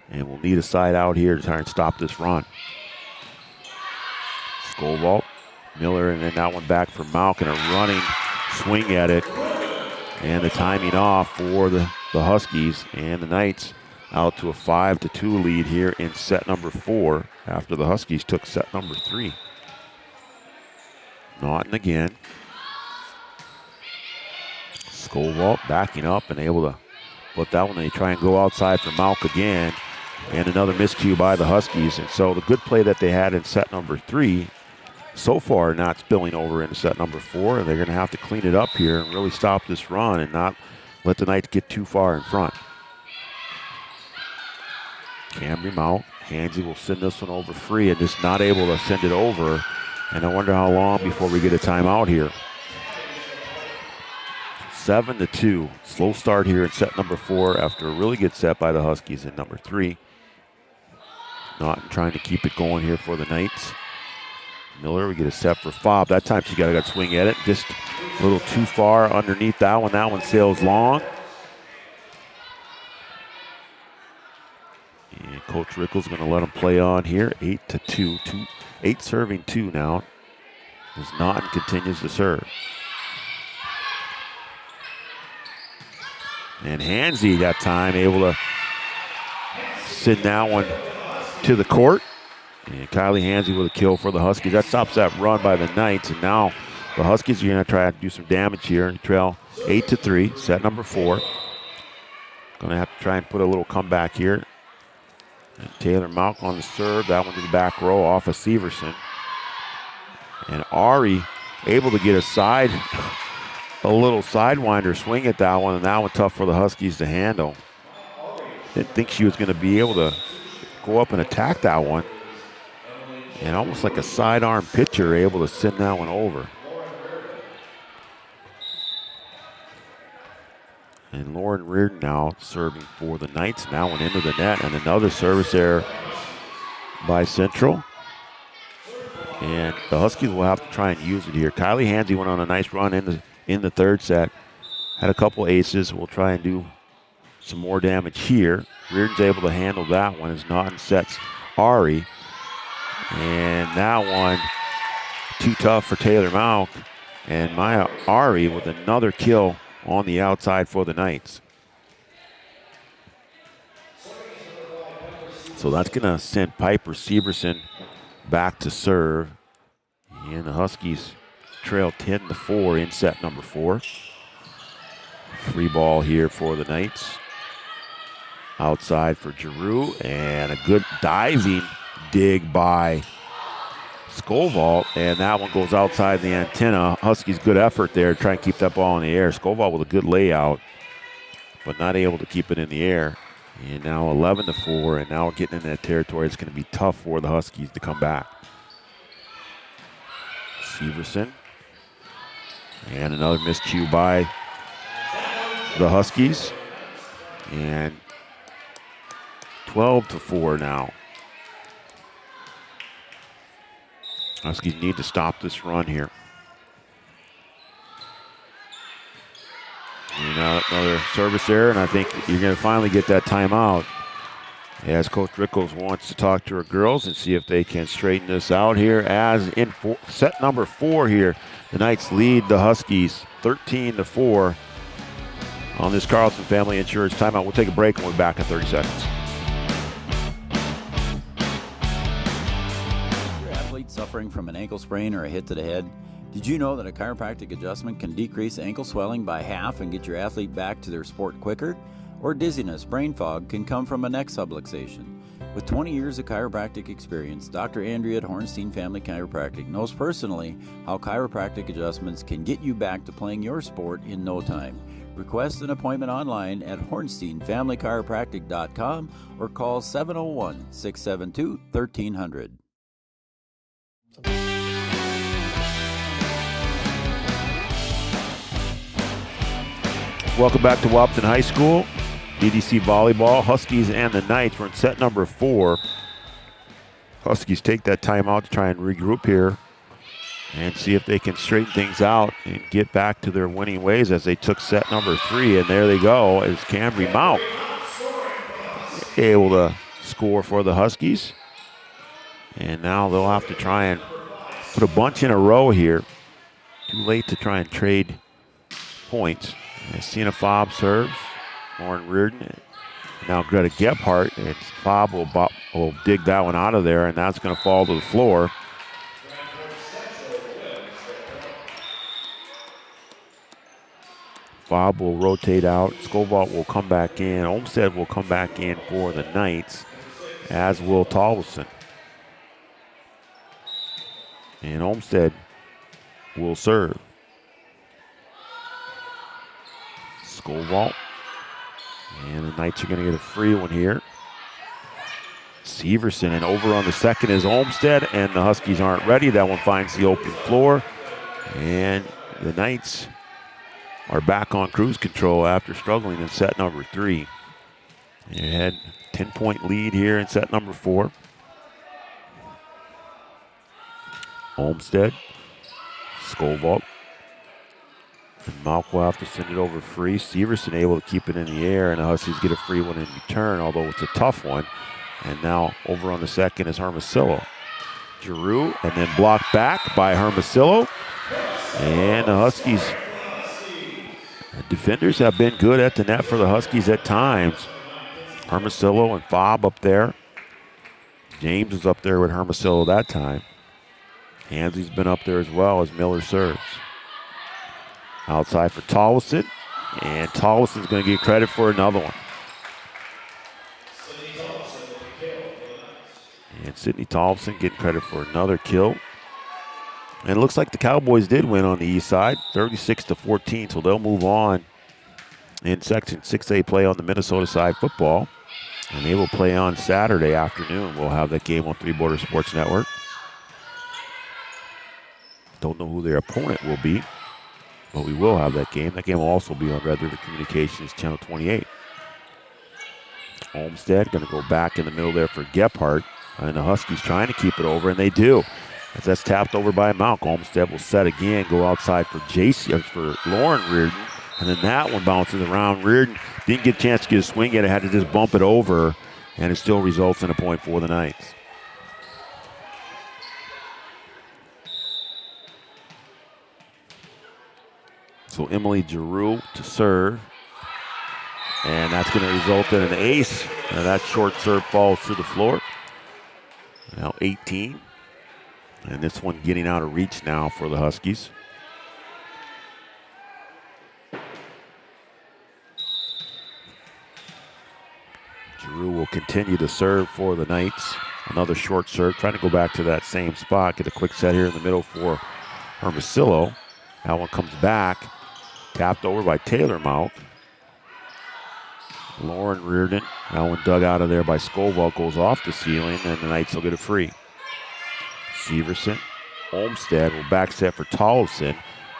Speaker 10: And we'll need a side out here to try and stop this run. Skovall, Miller, and then that one back for Malk, and a running swing at it. And the timing off for the Huskies, and the Knights out to a 5-2 lead here in set number 4 after the Huskies took set number 3. Naughton again. Skovall backing up and able to put that one. They try and go outside for Malk again. And another miscue by the Huskies. And so the good play that they had in set number 3 so far not spilling over into set number 4. And they're going to have to clean it up here and really stop this run and not let the Knights get too far in front. Camry Malk. Hansey will send this one over free and just not able to send it over. And I wonder how long before we get a timeout here. 7-2. Slow start here in set number 4 after a really good set by the Huskies in number 3. Naughton trying to keep it going here for the Knights. Miller, we get a set for Fobb. That time she got a good swing at it. Just a little too far underneath that one. That one sails long. And Coach Rickles going to let him play on here. 8-2. 8 serving 2 now. As Naughton continues to serve. And Hansey that time able to send that one to the court. And Kylie Hansey with a kill for the Huskies. That stops that run by the Knights. And now the Huskies are going to try to do some damage here and trail 8-3, set number 4. Going to have to try and put a little comeback here. And Taylor Malk on the serve. That one to the back row off of Severson. And Ari able to get a little sidewinder swing at that one, and that one tough for the Huskies to handle. Didn't think she was going to be able to go up and attack that one. And almost like a sidearm pitcher able to send that one over. And Lauren Reardon now serving for the Knights. Now one into the net, and another service error by Central. And the Huskies will have to try and use it here. Kylie Hansey went on a nice run in the third set. Had a couple aces. We'll try and do some more damage here. Reardon's able to handle that one as Naughton sets Ari. And that one too tough for Taylor Malk. And Maya Ari with another kill on the outside for the Knights. So that's going to send Piper Severson back to serve. And the Huskies trail 10-4 in set number 4. Free ball here for the Knights. Outside for Giroux, and a good diving dig by Skovall, and that one goes outside the antenna. Huskies good effort there to try and keep that ball in the air. Skovall with a good layout, but not able to keep it in the air. And now 11-4, and now getting in that territory, it's going to be tough for the Huskies to come back. Severson. And another miscue by the Huskies. And 12-4 now. Huskies need to stop this run here. And another service error, and I think you're going to finally get that timeout as Coach Rickles wants to talk to her girls and see if they can straighten this out here. As in set number 4 here, the Knights lead the Huskies 13-4 on this Carlson Family Insurance timeout. We'll take a break and we'll be back in 30 seconds.
Speaker 8: Suffering from an ankle sprain or a hit to the head? Did you know that a chiropractic adjustment can decrease ankle swelling by half and get your athlete back to their sport quicker? Or dizziness, brain fog can come from a neck subluxation. With 20 years of chiropractic experience, Dr. Andrea at Hornstein Family Chiropractic knows personally how chiropractic adjustments can get you back to playing your sport in no time. Request an appointment online at hornsteinfamilychiropractic.com or call 701-672-1300.
Speaker 10: Welcome back to Wahpeton High School. DDC Volleyball, Huskies and the Knights. We're in set number 4. Huskies take that timeout to try and regroup here and see if they can straighten things out and get back to their winning ways as they took set number 3. And there they go as Cambry Mount able to score for the Huskies. And now they'll have to try and put a bunch in a row here. Too late to try and trade points. As Sina Fobb serves. Lauren Reardon. Now Greta Gebhardt. And Fobb will dig that one out of there, and that's going to fall to the floor. Fobb will rotate out. Skovall will come back in. Olmstead will come back in for the Knights, as will Tolleson. And Olmstead will serve. Skovall. And the Knights are going to get a free one here. Severson, and over on the second is Olmstead, and the Huskies aren't ready. That one finds the open floor. And the Knights are back on cruise control after struggling in set number 3. You had 10-point lead here in set number 4. Olmsted, Skovall, and Malk will have to send it over free. Severson able to keep it in the air, and the Huskies get a free one in return, although it's a tough one. And now over on the second is Hermosillo. Giroux, and then blocked back by Hermosillo. And the Huskies, the defenders have been good at the net for the Huskies at times. Hermosillo and Fobb up there. James was up there with Hermosillo that time. Hansey's been up there as well as Miller serves. Outside for Tollefson, and Tollefson's going to get credit for another one. And Sidney Tollefson getting credit for another kill. And it looks like the Cowboys did win on the east side, 36-14, so they'll move on in Section 6A play on the Minnesota side football. And they will play on Saturday afternoon. We'll have that game on Three Borders Sports Network. Don't know who their opponent will be, but we will have that game. That game will also be on Red River Communications Channel 28. Olmsted going to go back in the middle there for Gephardt. And the Huskies trying to keep it over, and they do. As that's tapped over by Malk. Olmsted will set again, go outside for for Lauren Reardon. And then that one bounces around. Reardon didn't get a chance to get a swing yet. It had to just bump it over, and it still results in a point for the Knights. So Emily Giroux to serve. And that's going to result in an ace. And that short serve falls to the floor. Now 18. And this one getting out of reach now for the Huskies. Giroux will continue to serve for the Knights. Another short serve, trying to go back to that same spot. Get a quick set here in the middle for Hermosillo. That one comes back. Tapped over by Taylor Malk. Lauren Reardon. That one dug out of there by Skovall, goes off the ceiling, and the Knights will get it free. Severson. Olmsted will back set for Tollefson,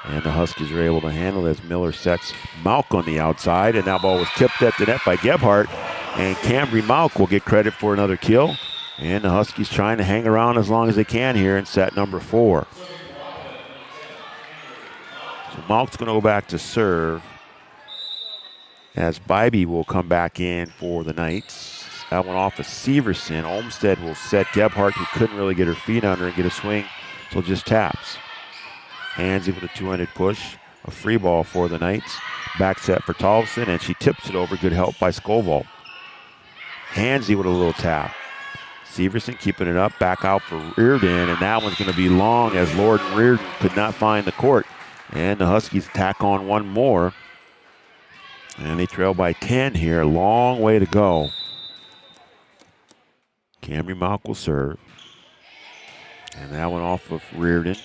Speaker 10: and the Huskies are able to handle it as Miller sets Malk on the outside, and that ball was tipped at the net by Gebhardt, and Cambry Malk will get credit for another kill, and the Huskies trying to hang around as long as they can here in set number 4. So Malk's going to go back to serve as Bybee will come back in for the Knights. That one off of Severson. Olmsted will set Gebhardt, who couldn't really get her feet under and get a swing, so just taps. Hansey with a two-handed push. A free ball for the Knights. Back set for Tollefson, and she tips it over. Good help by Skovall. Hansey with a little tap. Severson keeping it up. Back out for Reardon, and that one's going to be long as Lord Reardon could not find the court. And the Huskies tack on one more. And they trail by 10 here. A long way to go. Cambry Malk will serve. And that one off of Reardon.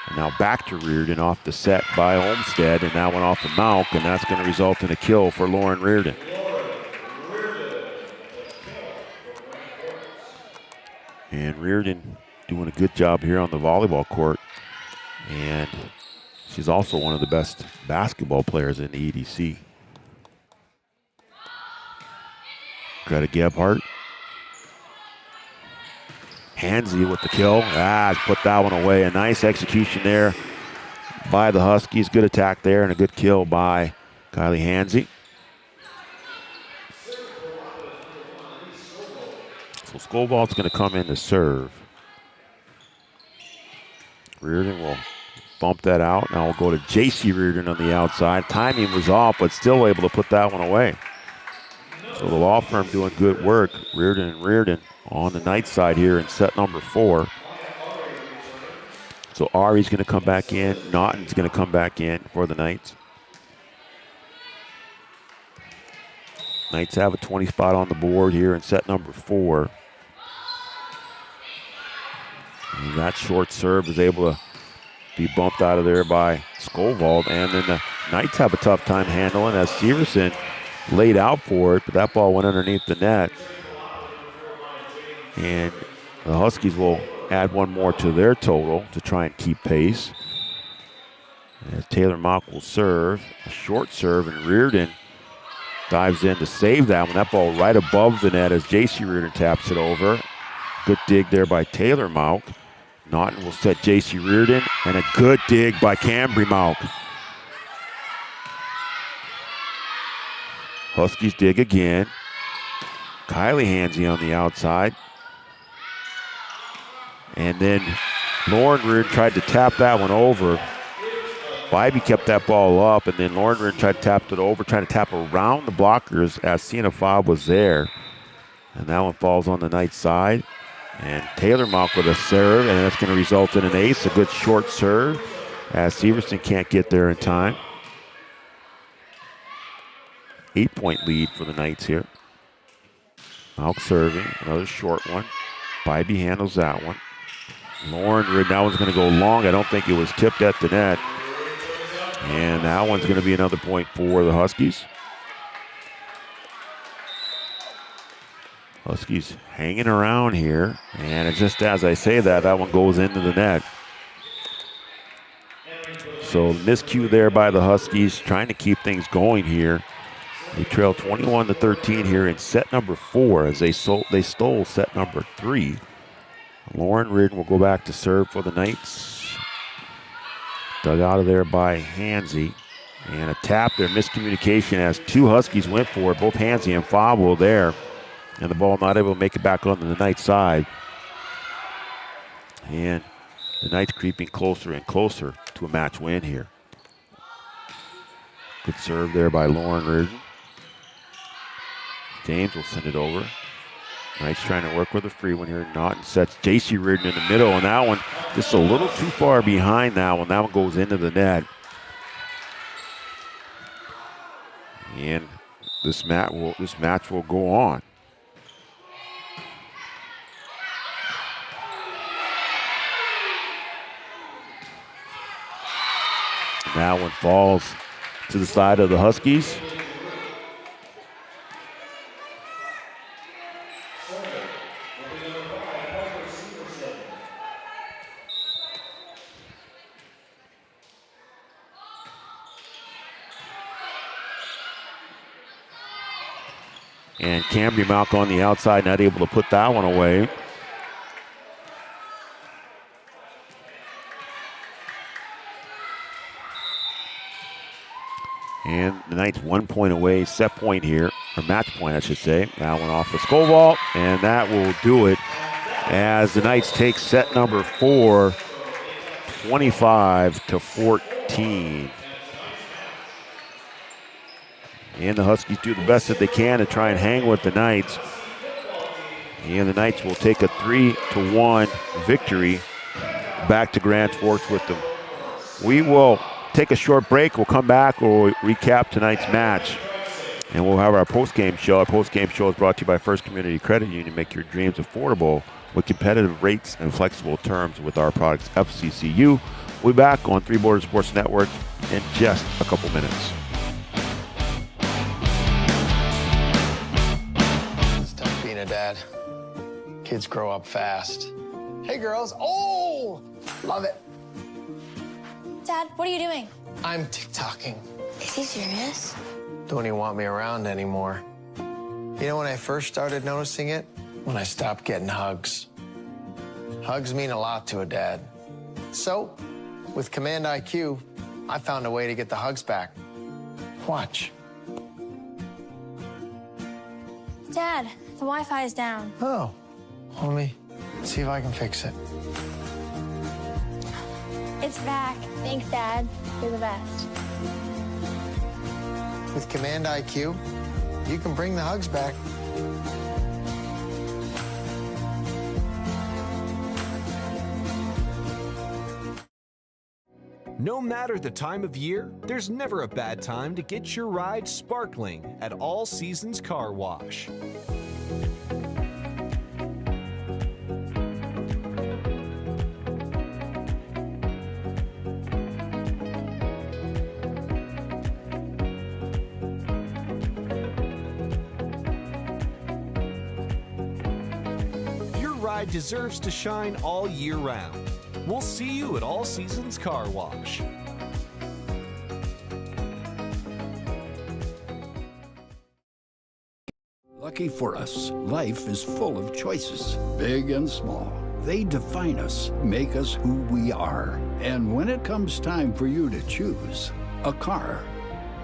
Speaker 10: And now back to Reardon off the set by Olmsted. And that one off of Malk. And that's going to result in a kill for Lauren Reardon. And Reardon doing a good job here on the volleyball court. And she's also one of the best basketball players in the EDC. Greta Gebhardt. Hansey with the kill. Put that one away. A nice execution there by the Huskies. Good attack there and a good kill by Kylie Hansey. So Skovall's going to come in to serve. Reardon will bump that out. Now we'll go to J.C. Reardon on the outside. Timing was off, but still able to put that one away. So the law firm doing good work. Reardon and Reardon on the Knights side here in set number 4. So Ari's going to come back in. Naughton's going to come back in for the Knights. Knights have a 20 spot on the board here in set number 4. And that short serve is able to be bumped out of there by Skovall. And then the Knights have a tough time handling as Severson laid out for it, but that ball went underneath the net. And the Huskies will add one more to their total to try and keep pace. As Taylor Mock will serve, a short serve, and Reardon dives in to save that one. That ball right above the net as J.C. Reardon taps it over. Good dig there by Taylor Mock. Naughton will set J.C. Reardon, and a good dig by Cambry Mock. Huskies dig again. Kylie Hansey on the outside. And then Lauren Reardon tried to tap that one over. Bybee kept that ball up, and then Lauren Reardon tried to tap it over, trying to tap around the blockers as Sienna Fobb was there. And that one falls on the Knights side. And Taylor Mock with a serve, and that's going to result in an ace, a good short serve, as Severson can't get there in time. 8-point lead for the Knights here. Mock serving, another short one. Bybee handles that one. Lauren Reardon, that one's going to go long. I don't think it was tipped at the net. And that one's going to be another point for the Huskies. Huskies hanging around here. And it's just as I say that, that one goes into the net. So miscue there by the Huskies, trying to keep things going here. They trail 21-13 here in set number 4 as they stole set number 3. Lauren Reardon will go back to serve for the Knights. Dug out of there by Hansey. And a tap there, miscommunication as 2 Huskies went for it. Both Hansey and Fobb were there. And the ball not able to make it back onto the Knights side. And the Knights creeping closer and closer to a match win here. Good serve there by Lauren Reardon. James will send it over. Knights trying to work with a free one here. Naughton sets J.C. Reardon in the middle, and that one just a little too far behind that one. That one goes into the net. And this match will go on. And that one falls to the side of the Huskies. And Cambry Malk on the outside, not able to put that one away. And the Knights 1 point away, set point here, or match point I should say. That one off the Skovall, and that will do it as the Knights take set number 4, 25-14. And the Huskies do the best that they can to try and hang with the Knights. And the Knights will take a 3-1 victory back to Grand Forks with them. We will take a short break. We'll come back. We'll recap tonight's match. And we'll have our post-game show. Our post-game show is brought to you by First Community Credit Union. Make your dreams affordable with competitive rates and flexible terms with our products, FCCU. We'll be back on Three Borders Sports Network in just a couple minutes.
Speaker 20: A dad. Kids grow up fast. Hey girls. Oh, love it.
Speaker 21: Dad, what are you doing?
Speaker 20: I'm TikToking.
Speaker 21: Is he serious?
Speaker 20: Don't even want me around anymore. You know when I first started noticing it? When I stopped getting hugs. Hugs mean a lot to a dad. So, with Command IQ, I found a way to get the hugs back. Watch.
Speaker 21: Dad, the Wi-Fi is down.
Speaker 20: Oh, let me see if I can fix it.
Speaker 21: It's back. Thanks, Dad. You're the best.
Speaker 20: With Command IQ, you can bring the hugs back.
Speaker 16: No matter the time of year, there's never a bad time to get your ride sparkling at All Seasons Car Wash. Your ride deserves to shine all year round. We'll see you at All Seasons Car Wash.
Speaker 1: Lucky for us, life is full of choices, big and small. They define us, make us who we are. And when it comes time for you to choose a car,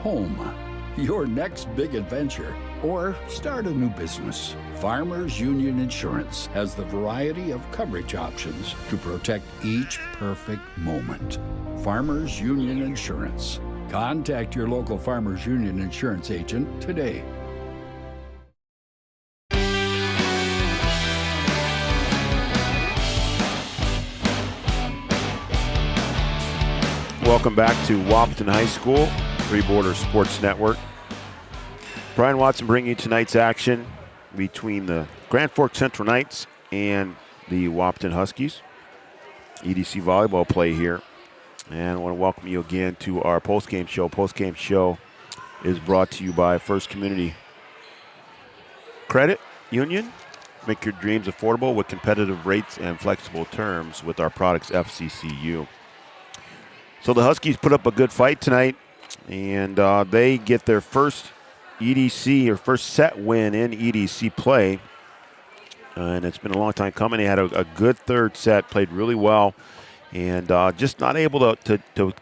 Speaker 1: home, your next big adventure, or start a new business, Farmers Union Insurance has the variety of coverage options to protect each perfect moment. Farmers Union Insurance. Contact your local Farmers Union Insurance agent today.
Speaker 10: Welcome back to Wahpeton High School, Three Borders Sports Network. Brian Watson bringing you tonight's action between the Grand Forks Central Knights and the Wahpeton Huskies. EDC volleyball play here. And I want to welcome you again to our postgame show. Postgame show is brought to you by First Community Credit Union. Make your dreams affordable with competitive rates and flexible terms with our products FCCU. So the Huskies put up a good fight tonight, and they get their first EDC or first set win in EDC play. And it's been a long time coming. They had a good third set, played really well, and just not able to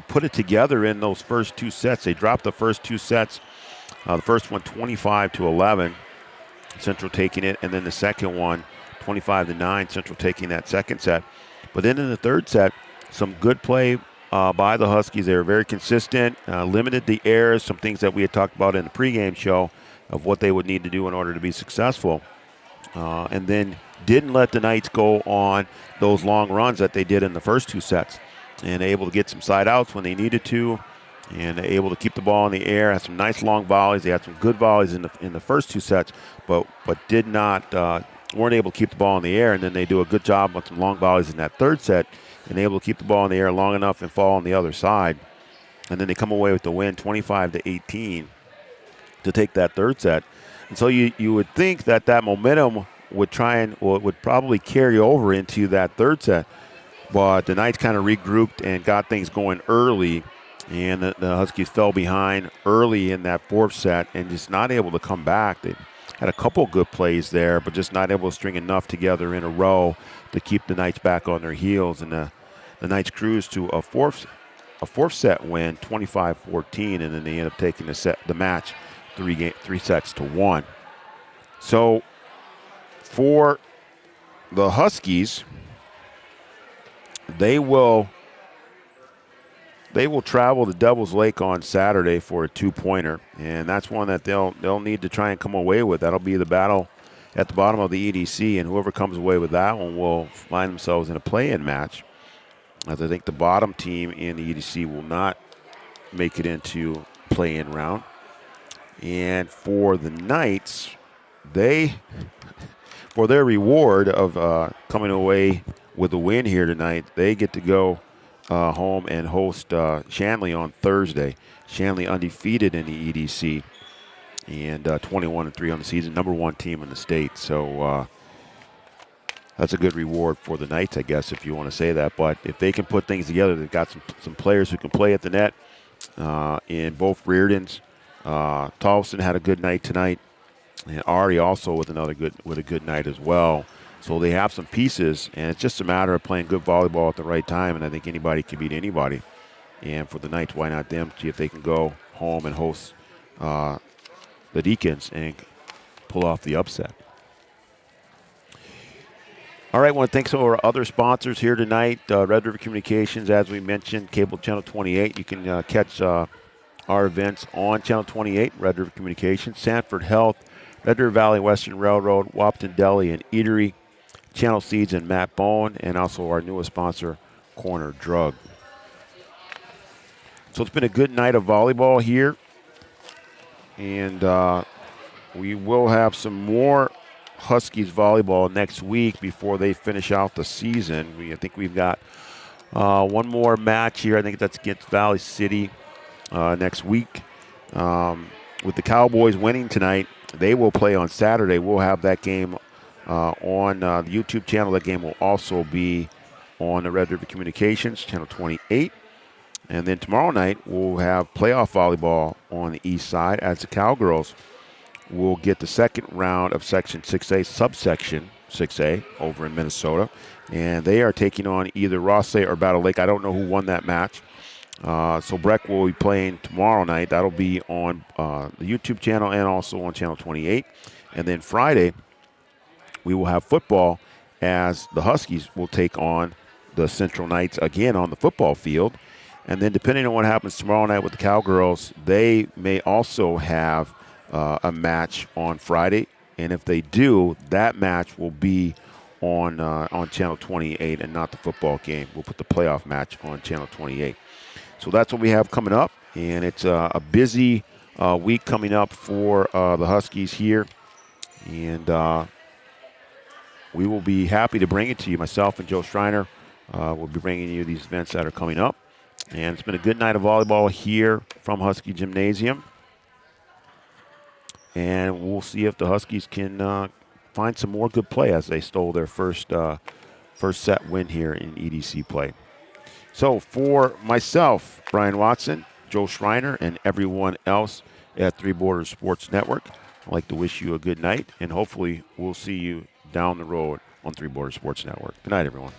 Speaker 10: put it together in those first two sets. They dropped the first two sets. The first one 25-11, Central taking it, and then the second one 25-9, Central taking that second set. But then in the third set, some good play by the Huskies. They were very consistent, limited the errors, some things that we had talked about in the pregame show of what they would need to do in order to be successful. And then didn't let the Knights go on those long runs that they did in the first two sets, and able to get some side outs when they needed to, and able to keep the ball in the air. Had some nice long volleys. They had some good volleys in the first two sets, but did not weren't able to keep the ball in the air. And then they do a good job on some long volleys in that third set, and able to keep the ball in the air long enough and fall on the other side. And then they come away with the win 25-18 to take that third set. And so you would think that momentum would would probably carry over into that third set. But the Knights kind of regrouped and got things going early, and the Huskies fell behind early in that fourth set and just not able to come back. They had a couple good plays there, but just not able to string enough together in a row to keep the Knights back on their heels. And the Knights cruised to a fourth set win, 25-14, and then they end up taking the match 3-1. So for the Huskies, they will travel to Devil's Lake on Saturday for a two-pointer, and that's one that they'll need to try and come away with. That'll be the battle at the bottom of the EDC, and whoever comes away with that one will find themselves in a play-in match, as I think the bottom team in the EDC will not make it into play-in round. And for the Knights, for their reward of coming away with a win here tonight, they get to go home and host Shanley on Thursday. Shanley undefeated in the EDC and 21-3 on the season, number one team in the state. So that's a good reward for the Knights, I guess, if you want to say that. But if they can put things together, they've got some players who can play at the net in both Reardons. Tolson had a good night tonight, and Ari also with a good night as well. So they have some pieces, and it's just a matter of playing good volleyball at the right time, and I think anybody can beat anybody. And for the Knights, why not them? See if they can go home and host the Deacons and pull off the upset. All right, I want to thank some of our other sponsors here tonight. Red River Communications, as we mentioned, cable channel 28. You can catch our events on channel 28, Red River Communications. Sanford Health, Red River Valley Western Railroad, Wahpeton Deli and Eatery, Channel Seeds and Matt Bone, and also our newest sponsor, Corner Drug. So it's been a good night of volleyball here, and we will have some more Huskies volleyball next week before they finish out the season. I think we've got one more match here. I think that's against Valley City next week. With the Cowboys winning tonight, they will play on Saturday. We'll have that game on the YouTube channel. That game will also be on the Red River Communications, channel 28. And then tomorrow night, we'll have playoff volleyball on the east side as the Cowgirls will get the second round of Section 6A, subsection 6A, over in Minnesota. And they are taking on either Rothsay or Battle Lake. I don't know who won that match. So Breck will be playing tomorrow night. That'll be on the YouTube channel and also on Channel 28. And then Friday, we will have football as the Huskies will take on the Central Knights again on the football field. And then depending on what happens tomorrow night with the Cowgirls, they may also have a match on Friday. And if they do, that match will be on Channel 28 and not the football game. We'll put the playoff match on Channel 28. So that's what we have coming up. And it's a busy week coming up for the Huskies here. And we will be happy to bring it to you. Myself and Joe Schreiner will be bringing you these events that are coming up. And it's been a good night of volleyball here from Husky Gymnasium. And we'll see if the Huskies can find some more good play as they stole their first set win here in EDC play. So for myself, Brian Watson, Joe Schreiner, and everyone else at Three Borders Sports Network, I'd like to wish you a good night, and hopefully we'll see you down the road on Three Borders Sports Network. Good night, everyone.